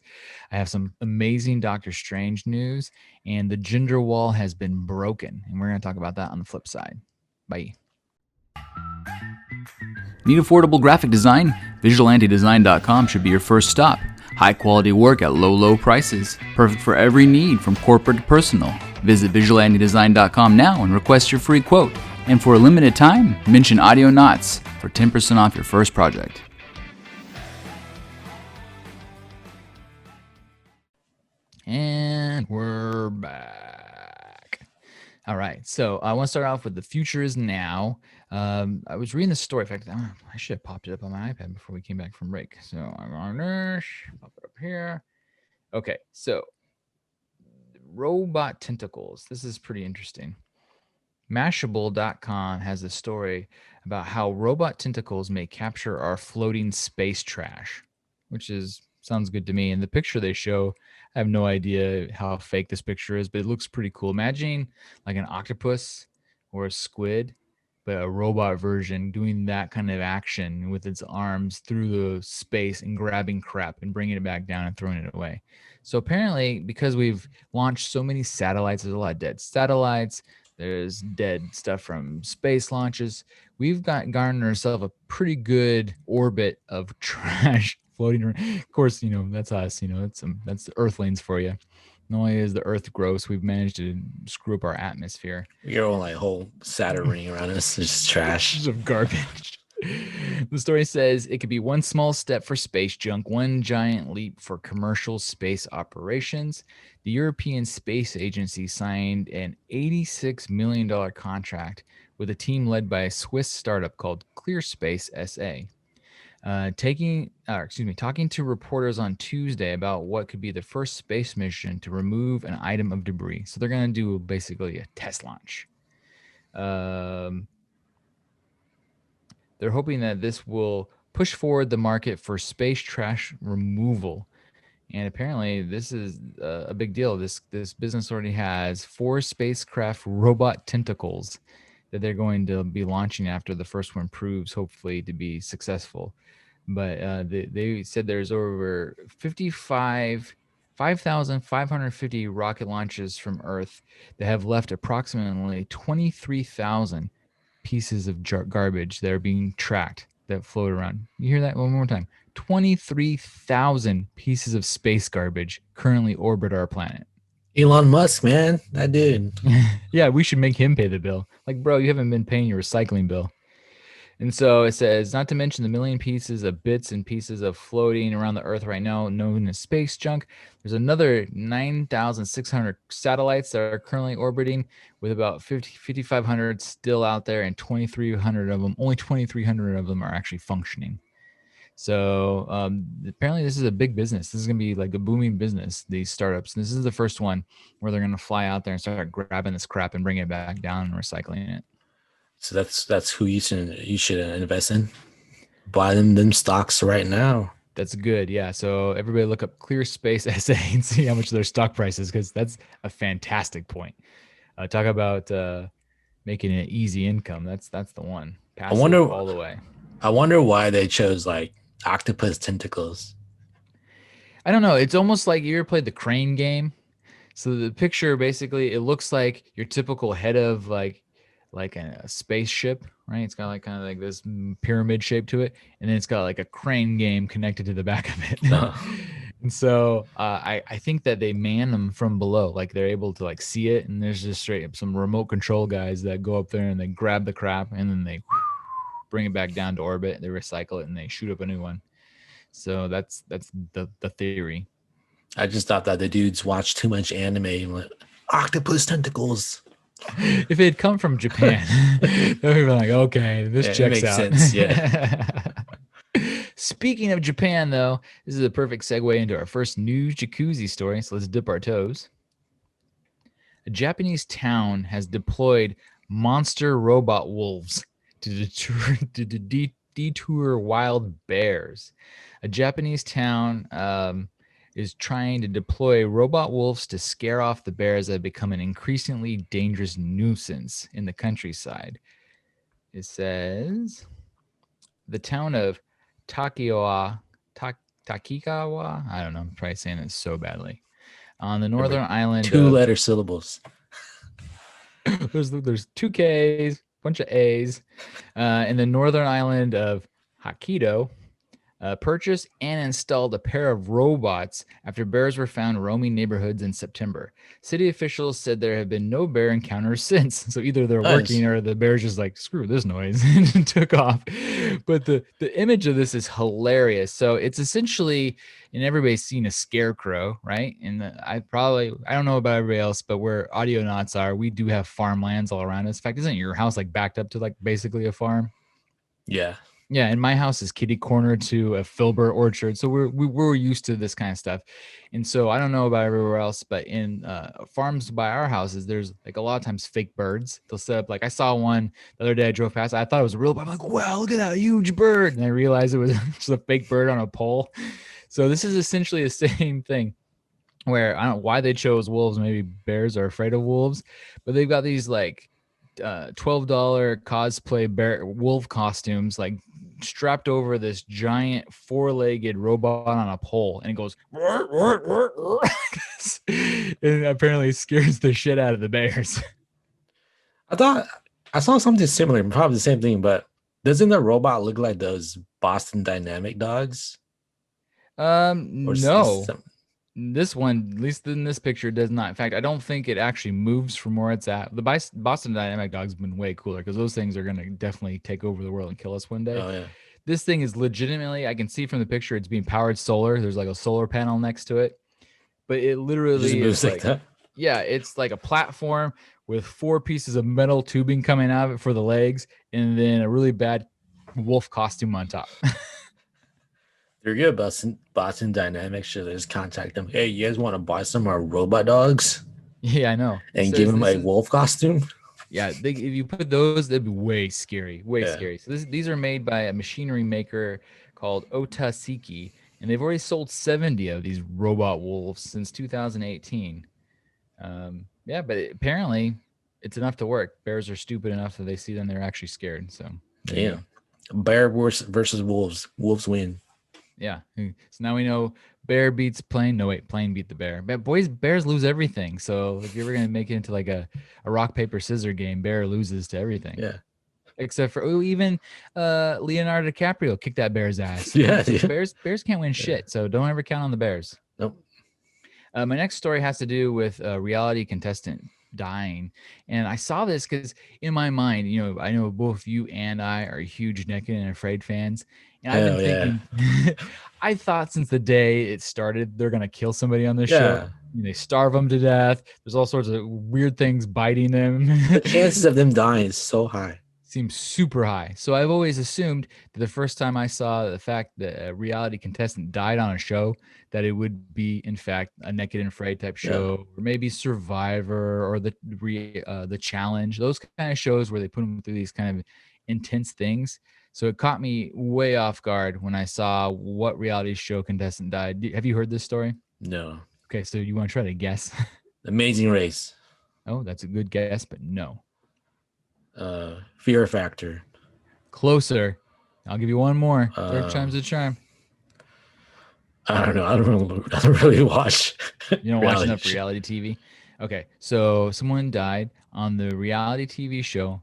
Speaker 2: I have some amazing Doctor Strange news, and the gender wall has been broken. And we're going to talk about that on the flip side. Bye. Need affordable graphic design? VisualanteDesign.com should be your first stop. High quality work at low prices. Perfect for every need from corporate to personal. Visit VisualanteDesign.com now and request your free quote. And for a limited time, mention Audionots for 10% off your first project. And we're back. All right. So I want to start off with the future is now. I was reading the story. In fact, I should have popped it up on my iPad before we came back from break. So I'm on there. Pop it up here. Okay. So robot tentacles. This is pretty interesting. Mashable.com has a story about how robot tentacles may capture our floating space trash, which sounds good to me. And the picture they show, I have no idea how fake this picture is, but it looks pretty cool. Imagine like an octopus or a squid, but a robot version doing that kind of action with its arms through the space and grabbing crap and bringing it back down and throwing it away. So apparently, because we've launched so many satellites, there's a lot of dead satellites. There's dead stuff from space launches. We've garnered ourselves a pretty good orbit of trash floating around. Of course, that's us. That's the Earthlings for you. Not only is the Earth gross, we've managed to screw up our atmosphere.
Speaker 3: Your whole whole Saturn ring around us is just trash.
Speaker 2: Just of garbage. The story says it could be one small step for space junk, one giant leap for commercial space operations. The European Space Agency signed an $86 million contract with a team led by a Swiss startup called ClearSpace SA. Talking to reporters on Tuesday about what could be the first space mission to remove an item of debris. So they're going to do basically a test launch. They're hoping that this will push forward the market for space trash removal. And apparently this is a big deal. This business already has 4 spacecraft robot tentacles that they're going to be launching after the first one proves hopefully to be successful. But they said there's over 5,550 rocket launches from Earth that have left approximately 23,000 pieces of garbage that are being tracked that float around. You hear that one more time? 23,000 pieces of space garbage currently orbit our planet.
Speaker 3: Elon Musk, man, that dude.
Speaker 2: Yeah, we should make him pay the bill. Like, bro, you haven't been paying your recycling bill. And so it says, not to mention the million pieces of bits and pieces of floating around the Earth right now, known as space junk. There's another 9,600 satellites that are currently orbiting, with about 5,500 still out there, and 2,300 of them, only 2,300 of them are actually functioning. So apparently this is a big business. This is going to be like a booming business, these startups. And this is the first one where they're going to fly out there and start grabbing this crap and bringing it back down and recycling it.
Speaker 3: So that's who you should invest in. Buy them stocks right now.
Speaker 2: That's good. Yeah. So everybody look up ClearSpace SA and see how much their stock price is, because that's a fantastic point. Talk about making an easy income. That's the one. Passive all the way.
Speaker 3: I wonder why they chose like octopus tentacles.
Speaker 2: I don't know. It's almost like you ever played the crane game. So the picture basically, it looks like your typical head of like a spaceship, right? It's got like kind of like this pyramid shape to it, and then it's got like a crane game connected to the back of it. And so I think that they man them from below, like they're able to like see it, and there's just straight up some remote control guys that go up there and they grab the crap and then they bring it back down to orbit. They recycle it and they shoot up a new one. So that's the theory.
Speaker 3: I just thought that the dudes watched too much anime and went, octopus tentacles.
Speaker 2: If it had come from Japan, they would be like, okay, this checks out.
Speaker 3: Sense, yeah.
Speaker 2: Speaking of Japan, though, this is a perfect segue into our first news jacuzzi story. So let's dip our toes. A Japanese town has deployed monster robot wolves to detour wild bears. A Japanese town is trying to deploy robot wolves to scare off the bears that have become an increasingly dangerous nuisance in the countryside. It says the town of Takioa, Takikawa, I don't know, I'm probably saying it so badly, on the northern island of
Speaker 3: 2-letter syllables.
Speaker 2: there's two K's, bunch of A's, in the northern island of Hokkaido. Purchased and installed a pair of robots after bears were found roaming neighborhoods in September. City officials said there have been no bear encounters since. So either they're working or the bear's just like, screw this noise, and took off. But the image of this is hilarious. So it's essentially, and everybody's seen a scarecrow, right? And I don't know about everybody else, but where Audionots are, we do have farmlands all around us. In fact, isn't your house like backed up to like basically a farm?
Speaker 3: Yeah.
Speaker 2: Yeah, and my house is kitty corner to a filbert orchard, so we're used to this kind of stuff. And so I don't know about everywhere else, but in farms by our houses, there's like a lot of times fake birds. They'll set up, like I saw one the other day. I drove past. I thought it was a real bird. I'm like, wow, look at that huge bird, and I realized it was just a fake bird on a pole. So this is essentially the same thing. Where I don't know why they chose wolves. Maybe bears are afraid of wolves, but they've got these like $12 cosplay bear wolf costumes like strapped over this giant four-legged robot on a pole, and it goes and apparently scares the shit out of the bears.
Speaker 3: I thought I saw something similar, probably the same thing, but doesn't the robot look like those Boston Dynamic dogs?
Speaker 2: No. This one, at least in this picture, does not. In fact, I don't think it actually moves from where it's at. The Boston Dynamic dog's been way cooler because those things are going to definitely take over the world and kill us one day.
Speaker 3: Oh, yeah.
Speaker 2: This thing is legitimately, I can see from the picture, it's being powered solar. There's like a solar panel next to it. But it literally is like that. Yeah, it's like a platform with 4 pieces of metal tubing coming out of it for the legs, and then a really bad wolf costume on top.
Speaker 3: They're good. Boston Dynamics should just contact them. Hey, you guys want to buy some of our robot dogs?
Speaker 2: Yeah, I know.
Speaker 3: And give them a wolf costume?
Speaker 2: Yeah, if you put those, that'd be way scary. Scary. So these are made by a machinery maker called Otasiki, and they've already sold 70 of these robot wolves since 2018. Yeah, but apparently it's enough to work. Bears are stupid enough that they see them, they're actually scared. So
Speaker 3: yeah, bear versus wolves. Wolves win.
Speaker 2: Yeah. So now we know bear beats plane. No, wait, plane beat the bear. But bears lose everything. So if you're ever gonna make it into like a rock, paper, scissors game, bear loses to everything.
Speaker 3: Yeah.
Speaker 2: Except for even Leonardo DiCaprio kicked that bear's ass.
Speaker 3: Yeah.
Speaker 2: Bears can't win shit. So don't ever count on the bears.
Speaker 3: Nope.
Speaker 2: My next story has to do with a reality contestant dying. And I saw this because in my mind, I know both you and I are huge Naked and Afraid fans. And I've been thinking, I thought since the day it started, they're going to kill somebody on this show. They starve them to death. There's all sorts of weird things biting them.
Speaker 3: The chances of them dying is so high.
Speaker 2: Seems super high. So I've always assumed that the first time I saw the fact that a reality contestant died on a show, that it would be, in fact, a Naked and Afraid type show, or maybe Survivor or the Challenge, those kind of shows where they put them through these kind of intense things. So it caught me way off guard when I saw what reality show contestant died. Have you heard this story?
Speaker 3: No.
Speaker 2: Okay, so you want to try to guess?
Speaker 3: Amazing Race.
Speaker 2: Oh, that's a good guess, but no.
Speaker 3: Fear Factor.
Speaker 2: Closer. I'll give you one more. Third time's a charm.
Speaker 3: I don't know. I don't really watch.
Speaker 2: You don't watch enough reality TV? Okay, so someone died on the reality TV show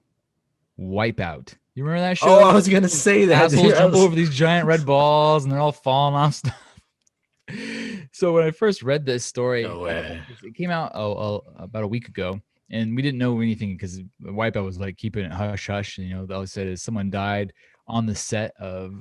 Speaker 2: Wipeout. You remember that show?
Speaker 3: Oh, I was gonna say that.
Speaker 2: Assholes jump over these giant red balls and they're all falling off stuff. So when I first read this story, it came out about a week ago. And we didn't know anything because Wipeout was like keeping it hush hush. And, all they said is someone died on the set of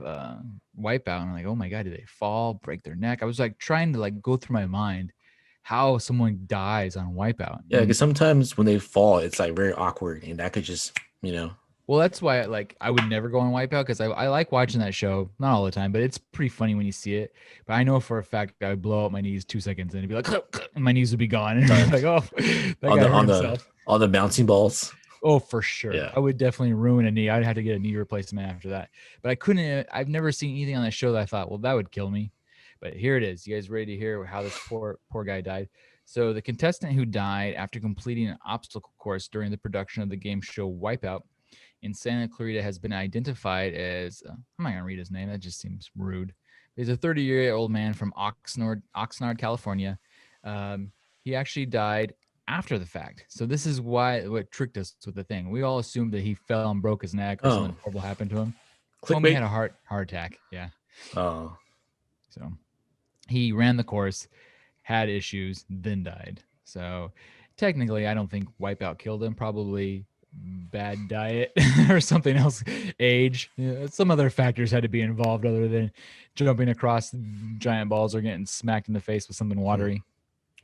Speaker 2: Wipeout. And I'm like, oh my God, did they fall, break their neck? I was like trying to like go through my mind how someone dies on Wipeout.
Speaker 3: Yeah, because sometimes when they fall, it's like very awkward, and that could just,
Speaker 2: Well, that's why I would never go on Wipeout because I like watching that show. Not all the time, but it's pretty funny when you see it. But I know for a fact I would blow out my knees 2 seconds and it'd be like, and my knees would be gone. And I'd be like, oh, that guy hurt himself.
Speaker 3: On the bouncing balls.
Speaker 2: Oh, for sure.
Speaker 3: Yeah.
Speaker 2: I would definitely ruin a knee. I'd have to get a knee replacement after that. But I've never seen anything on that show that I thought, well, that would kill me. But here it is. You guys ready to hear how this poor guy died? So the contestant who died after completing an obstacle course during the production of the game show Wipeout in Santa Clarita has been identified as I'm not gonna read his name. That just seems rude. He's a 30-year-old man from Oxnard, California. Um, he actually died after the fact. So this is what tricked us with the thing. We all assumed that he fell and broke his neck or something horrible happened to him. Homie
Speaker 3: Clickbait.
Speaker 2: had a heart attack. Yeah.
Speaker 3: Oh,
Speaker 2: So he ran the course, had issues, then died. So technically, I don't think Wipeout killed him. Probably bad diet or something else, age. Some other factors had to be involved other than jumping across giant balls or getting smacked in the face with something watery.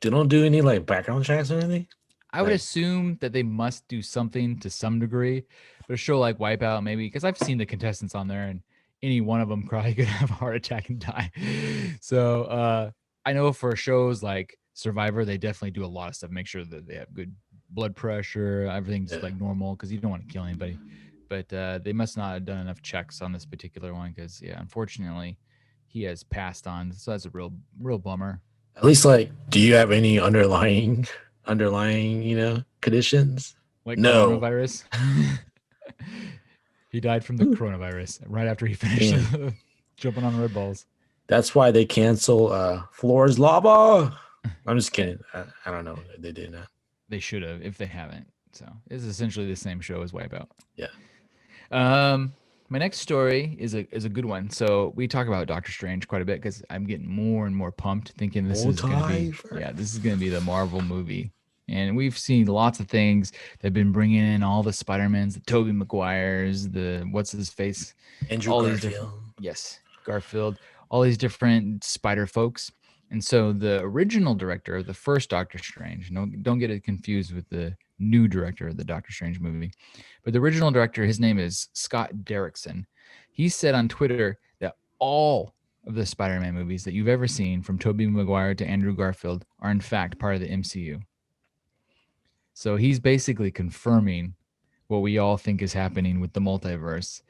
Speaker 3: They don't do any like background checks or anything.
Speaker 2: I would
Speaker 3: Like-
Speaker 2: assume that they must do something to some degree, but a show like Wipeout, maybe because I've seen the contestants on there and any one of them probably could have a heart attack and die. So I know for shows like Survivor, they definitely do a lot of stuff, make sure that they have good blood pressure, everything's like normal because you don't want to kill anybody. But they must not have done enough checks on this particular one because, yeah, unfortunately, he has passed on. So that's a real bummer.
Speaker 3: At least, like, do you have any underlying, conditions?
Speaker 2: Like
Speaker 3: No.
Speaker 2: coronavirus. He died from the coronavirus right after he finished jumping on red balls.
Speaker 3: That's why they cancel Floor's Lava. I'm just kidding. I don't know if they did not.
Speaker 2: They should have if they haven't. So it's essentially the same show as Wipeout.
Speaker 3: Yeah.
Speaker 2: My next story is a good one. So we talk about Doctor Strange quite a bit because I'm getting more and more pumped, thinking this is going to be the Marvel movie. And we've seen lots of things. They've been bringing in all the Spider-Mans, the Tobey Maguires, the what's his face,
Speaker 3: Andrew
Speaker 2: all
Speaker 3: Garfield.
Speaker 2: these different, yes, Garfield, all these different Spider folks. And so the original director of the first Doctor Strange, don't get it confused with the new director of the Doctor Strange movie, but the original director, his name is Scott Derrickson. He said on Twitter that all of the Spider-Man movies that you've ever seen, from Tobey Maguire to Andrew Garfield, are in fact part of the MCU. So he's basically confirming what we all think is happening with the multiverse.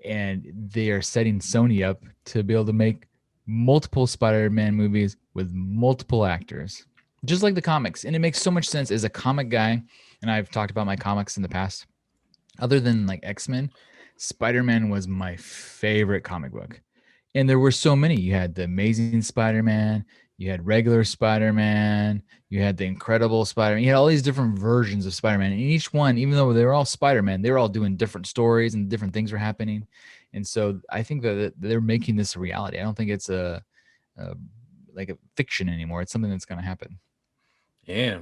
Speaker 2: And they are setting Sony up to be able to make multiple Spider-Man movies with multiple actors, just like the comics. And it makes so much sense as a comic guy. And I've talked about my comics in the past. Other than like X-Men, Spider-Man was my favorite comic book. And there were so many. You had the Amazing Spider-Man, you had regular Spider-Man, you had the Incredible Spider-Man. You had all these different versions of Spider-Man. And each one, even though they were all Spider-Man, they were all doing different stories and different things were happening. And so I think that they're making this a reality. I don't think it's like a fiction anymore. It's something that's going to happen.
Speaker 3: Yeah.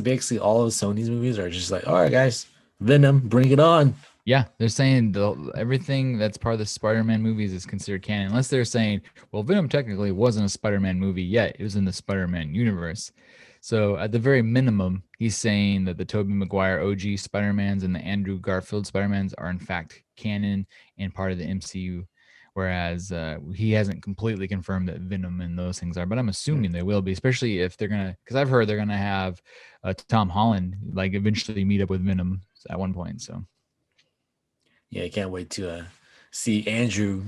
Speaker 3: Basically all of Sony's movies are just like, all right, guys, Venom, bring it on.
Speaker 2: Yeah, they're saying everything that's part of the Spider-Man movies is considered canon, unless they're saying, well, Venom technically wasn't a Spider-Man movie yet. It was in the Spider-Man universe. So at the very minimum, he's saying that the Tobey Maguire OG Spider-Mans and the Andrew Garfield Spider-Mans are in fact canon and part of the MCU, whereas he hasn't completely confirmed that Venom and those things are. But I'm assuming they will be, especially if they're going to, because I've heard they're going to have Tom Holland like eventually meet up with Venom at one point. So.
Speaker 3: Yeah, I can't wait to see Andrew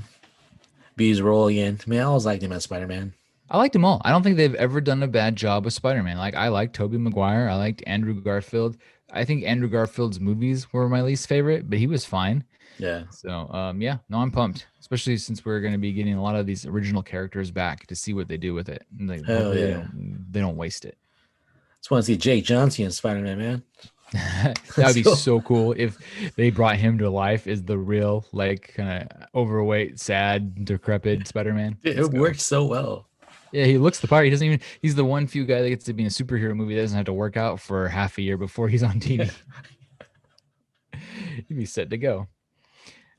Speaker 3: be his role again. Man, I always liked him as Spider-Man.
Speaker 2: I liked them all. I don't think they've ever done a bad job with Spider-Man. Like, I liked Tobey Maguire. I liked Andrew Garfield. I think Andrew Garfield's movies were my least favorite, but he was fine.
Speaker 3: Yeah.
Speaker 2: So, I'm pumped, especially since we're going to be getting a lot of these original characters back to see what they do with it. And they don't waste it.
Speaker 3: Just want to see Jake Johnson and Spider-Man, man.
Speaker 2: That would be so cool if they brought him to life as the real, like, kind of overweight, sad, decrepit Spider-Man.
Speaker 3: It works so well.
Speaker 2: Yeah, he looks the part. He's the one few guy that gets to be in a superhero movie that doesn't have to work out for half a year before he's on TV. He'd be set to go.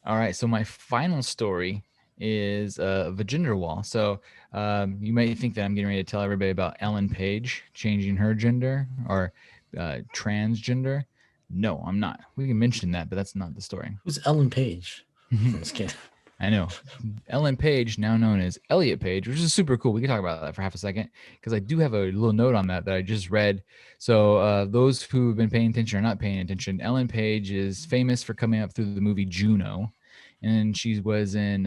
Speaker 2: All right, so my final story is of a gender wall. So you might think that I'm getting ready to tell everybody about Ellen Page changing her gender or transgender. No, I'm not. We can mention that, but that's not the story.
Speaker 3: Who's Ellen Page? I'm just kidding.
Speaker 2: I know. Ellen Page, now known as Elliot Page, which is super cool. We can talk about that for half a second because I do have a little note on that I just read. So those who have been paying attention or not paying attention, Ellen Page is famous for coming up through the movie Juno. And she was in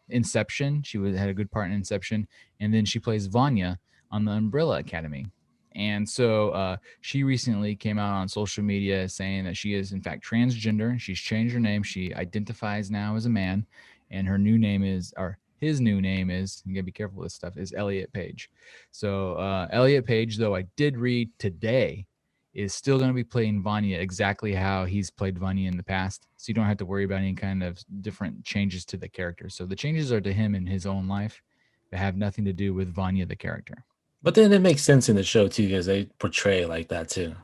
Speaker 2: Inception. She had a good part in Inception, and then she plays Vanya on the Umbrella Academy. And so she recently came out on social media saying that she is in fact transgender. She's changed her name. She identifies now as a man, and her new name is, or his new name is, you gotta be careful with this stuff, is Elliot Page. So Elliot Page, though, I did read today, is still going to be playing Vanya exactly how he's played Vanya in the past. So you don't have to worry about any kind of different changes to the character. So the changes are to him in his own life that have nothing to do with Vanya, the character.
Speaker 3: But then it makes sense in the show too, because they portray it like that too.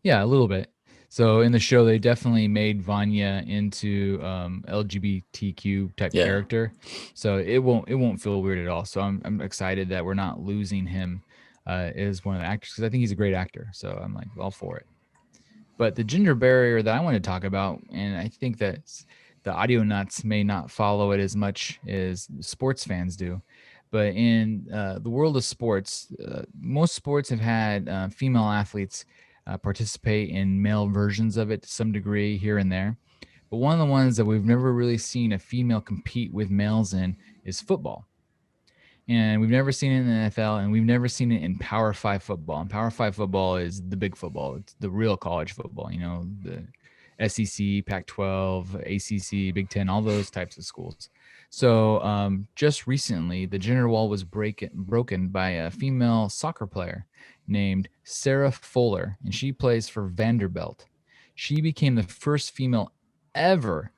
Speaker 2: Yeah, a little bit. So in the show, they definitely made Vanya into LGBTQ type character. So it won't feel weird at all. So I'm excited that we're not losing him as one of the actors, because I think he's a great actor. So I'm like all for it. But the gender barrier that I want to talk about, and I think that the Audionots may not follow it as much as sports fans do, but in the world of sports, most sports have had female athletes participate in male versions of it to some degree here and there. But one of the ones that we've never really seen a female compete with males in is football. And we've never seen it in the NFL, and we've never seen it in Power 5 football. And Power 5 football is the big football. It's the real college football, the SEC, Pac-12, ACC, Big Ten, all those types of schools. So just recently, the gender wall was broken by a female soccer player named Sarah Fuller, and she plays for Vanderbilt. She became the first female ever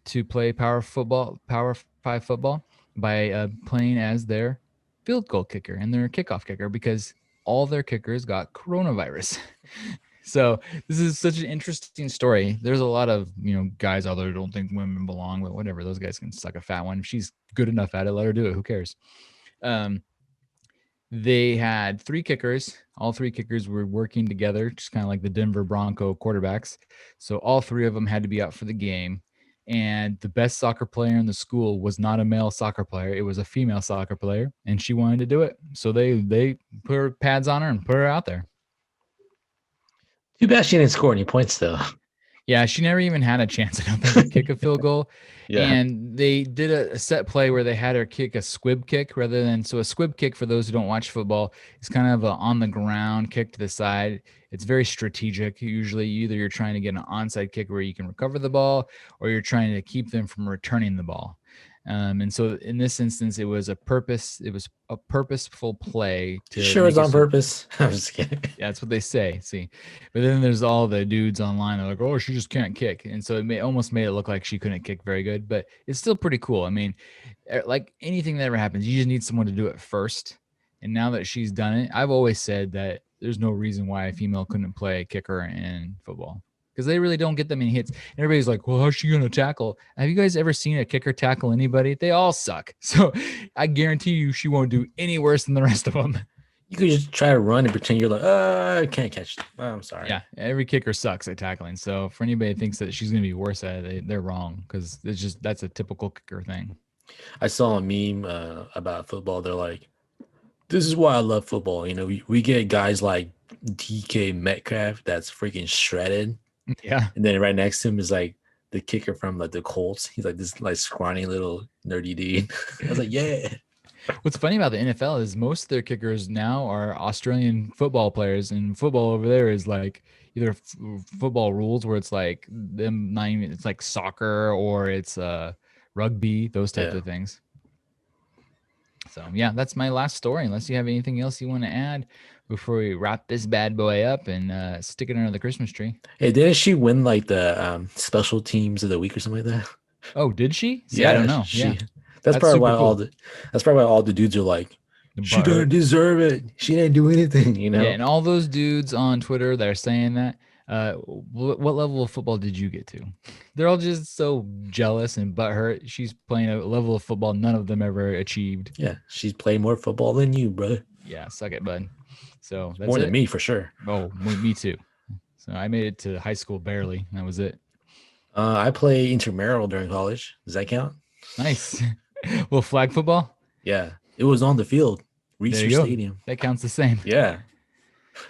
Speaker 2: to play Power 5 football by playing as their field goal kicker and their kickoff kicker, because all their kickers got coronavirus. So this is such an interesting story. There's a lot of guys out there who don't think women belong, but whatever. Those guys can suck a fat one. If she's good enough at it, let her do it. Who cares? They had 3 kickers. All 3 kickers were working together, just kind of like the Denver Bronco quarterbacks. So all 3 of them had to be out for the game. And the best soccer player in the school was not a male soccer player. It was a female soccer player, and she wanted to do it. So they put her pads on her and put her out there.
Speaker 3: Too bad she didn't score any points, though.
Speaker 2: Yeah, she never even had a chance, I don't think, to kick a field goal. And they did a set play where they had her kick a squib kick rather than, so a squib kick, for those who don't watch football, is kind of a on the ground kick to the side. It's very strategic. Usually either you're trying to get an onside kick where you can recover the ball, or you're trying to keep them from returning the ball. And so in this instance, it was a purposeful play. To
Speaker 3: sure, it's on purpose. I'm just kidding.
Speaker 2: Yeah, that's what they say. See, but then there's all the dudes online that are like, oh, she just can't kick, and so it almost made it look like she couldn't kick very good. But it's still pretty cool. I mean, like anything that ever happens, you just need someone to do it first. And now that she's done it, I've always said that there's no reason why a female couldn't play kicker in football, because they really don't get that many hits. And everybody's like, well, how's she going to tackle? Have you guys ever seen a kicker tackle anybody? They all suck. So I guarantee you she won't do any worse than the rest of them.
Speaker 3: You could just try to run and pretend you're like, I can't catch it. Oh, I'm sorry.
Speaker 2: Yeah, every kicker sucks at tackling. So for anybody that thinks that she's going to be worse at it, they're wrong, because that's a typical kicker thing.
Speaker 3: I saw a meme about football. They're like, this is why I love football. We get guys like DK Metcalf that's freaking shredded.
Speaker 2: Yeah.
Speaker 3: And then right next to him is like the kicker from like the Colts. He's like this like scrawny little nerdy dude. I was like, yeah.
Speaker 2: What's funny about the NFL is most of their kickers now are Australian football players, and football over there is like either football rules where it's like them not even, it's like soccer, or it's rugby, those types of things. So yeah, that's my last story. Unless you have anything else you want to add before we wrap this bad boy up and stick it under the Christmas tree.
Speaker 3: Hey, didn't she win like the special teams of the week or something like that?
Speaker 2: Oh, did she? See,
Speaker 3: yeah,
Speaker 2: I don't know.
Speaker 3: That's probably why cool. That's probably why all the dudes are like, she didn't deserve it. She didn't do anything,
Speaker 2: Yeah, and all those dudes on Twitter that are saying that, what level of football did you get to? They're all just so jealous and butthurt. She's playing a level of football none of them ever achieved.
Speaker 3: Yeah, she's played more football than you, brother.
Speaker 2: Yeah, suck it, bud. So that's
Speaker 3: more than me for sure.
Speaker 2: Oh, me too. So I made it to high school barely. That was it.
Speaker 3: I play intramural during college. Does that count?
Speaker 2: Nice. Well, flag football?
Speaker 3: Yeah. It was on the field. Research Stadium.
Speaker 2: That counts the same.
Speaker 3: Yeah.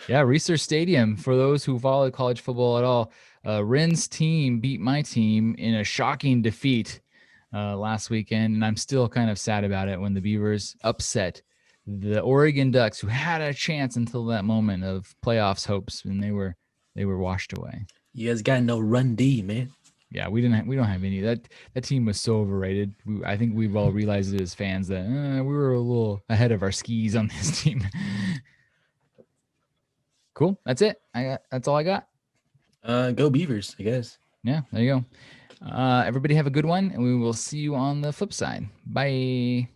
Speaker 2: Yeah, Research Stadium. For those who follow college football at all, Ren's team beat my team in a shocking defeat last weekend, and I'm still kind of sad about it when the Beavers upset the Oregon Ducks, who had a chance until that moment of playoffs hopes, and they were washed away.
Speaker 3: You guys got no run D, man.
Speaker 2: Yeah, we don't have any. That team was so overrated. I think we've all realized it as fans that we were a little ahead of our skis on this team. Cool. That's it. That's all I got.
Speaker 3: Go Beavers, I guess.
Speaker 2: Yeah, there you go. Everybody have a good one, and we will see you on the flip side. Bye.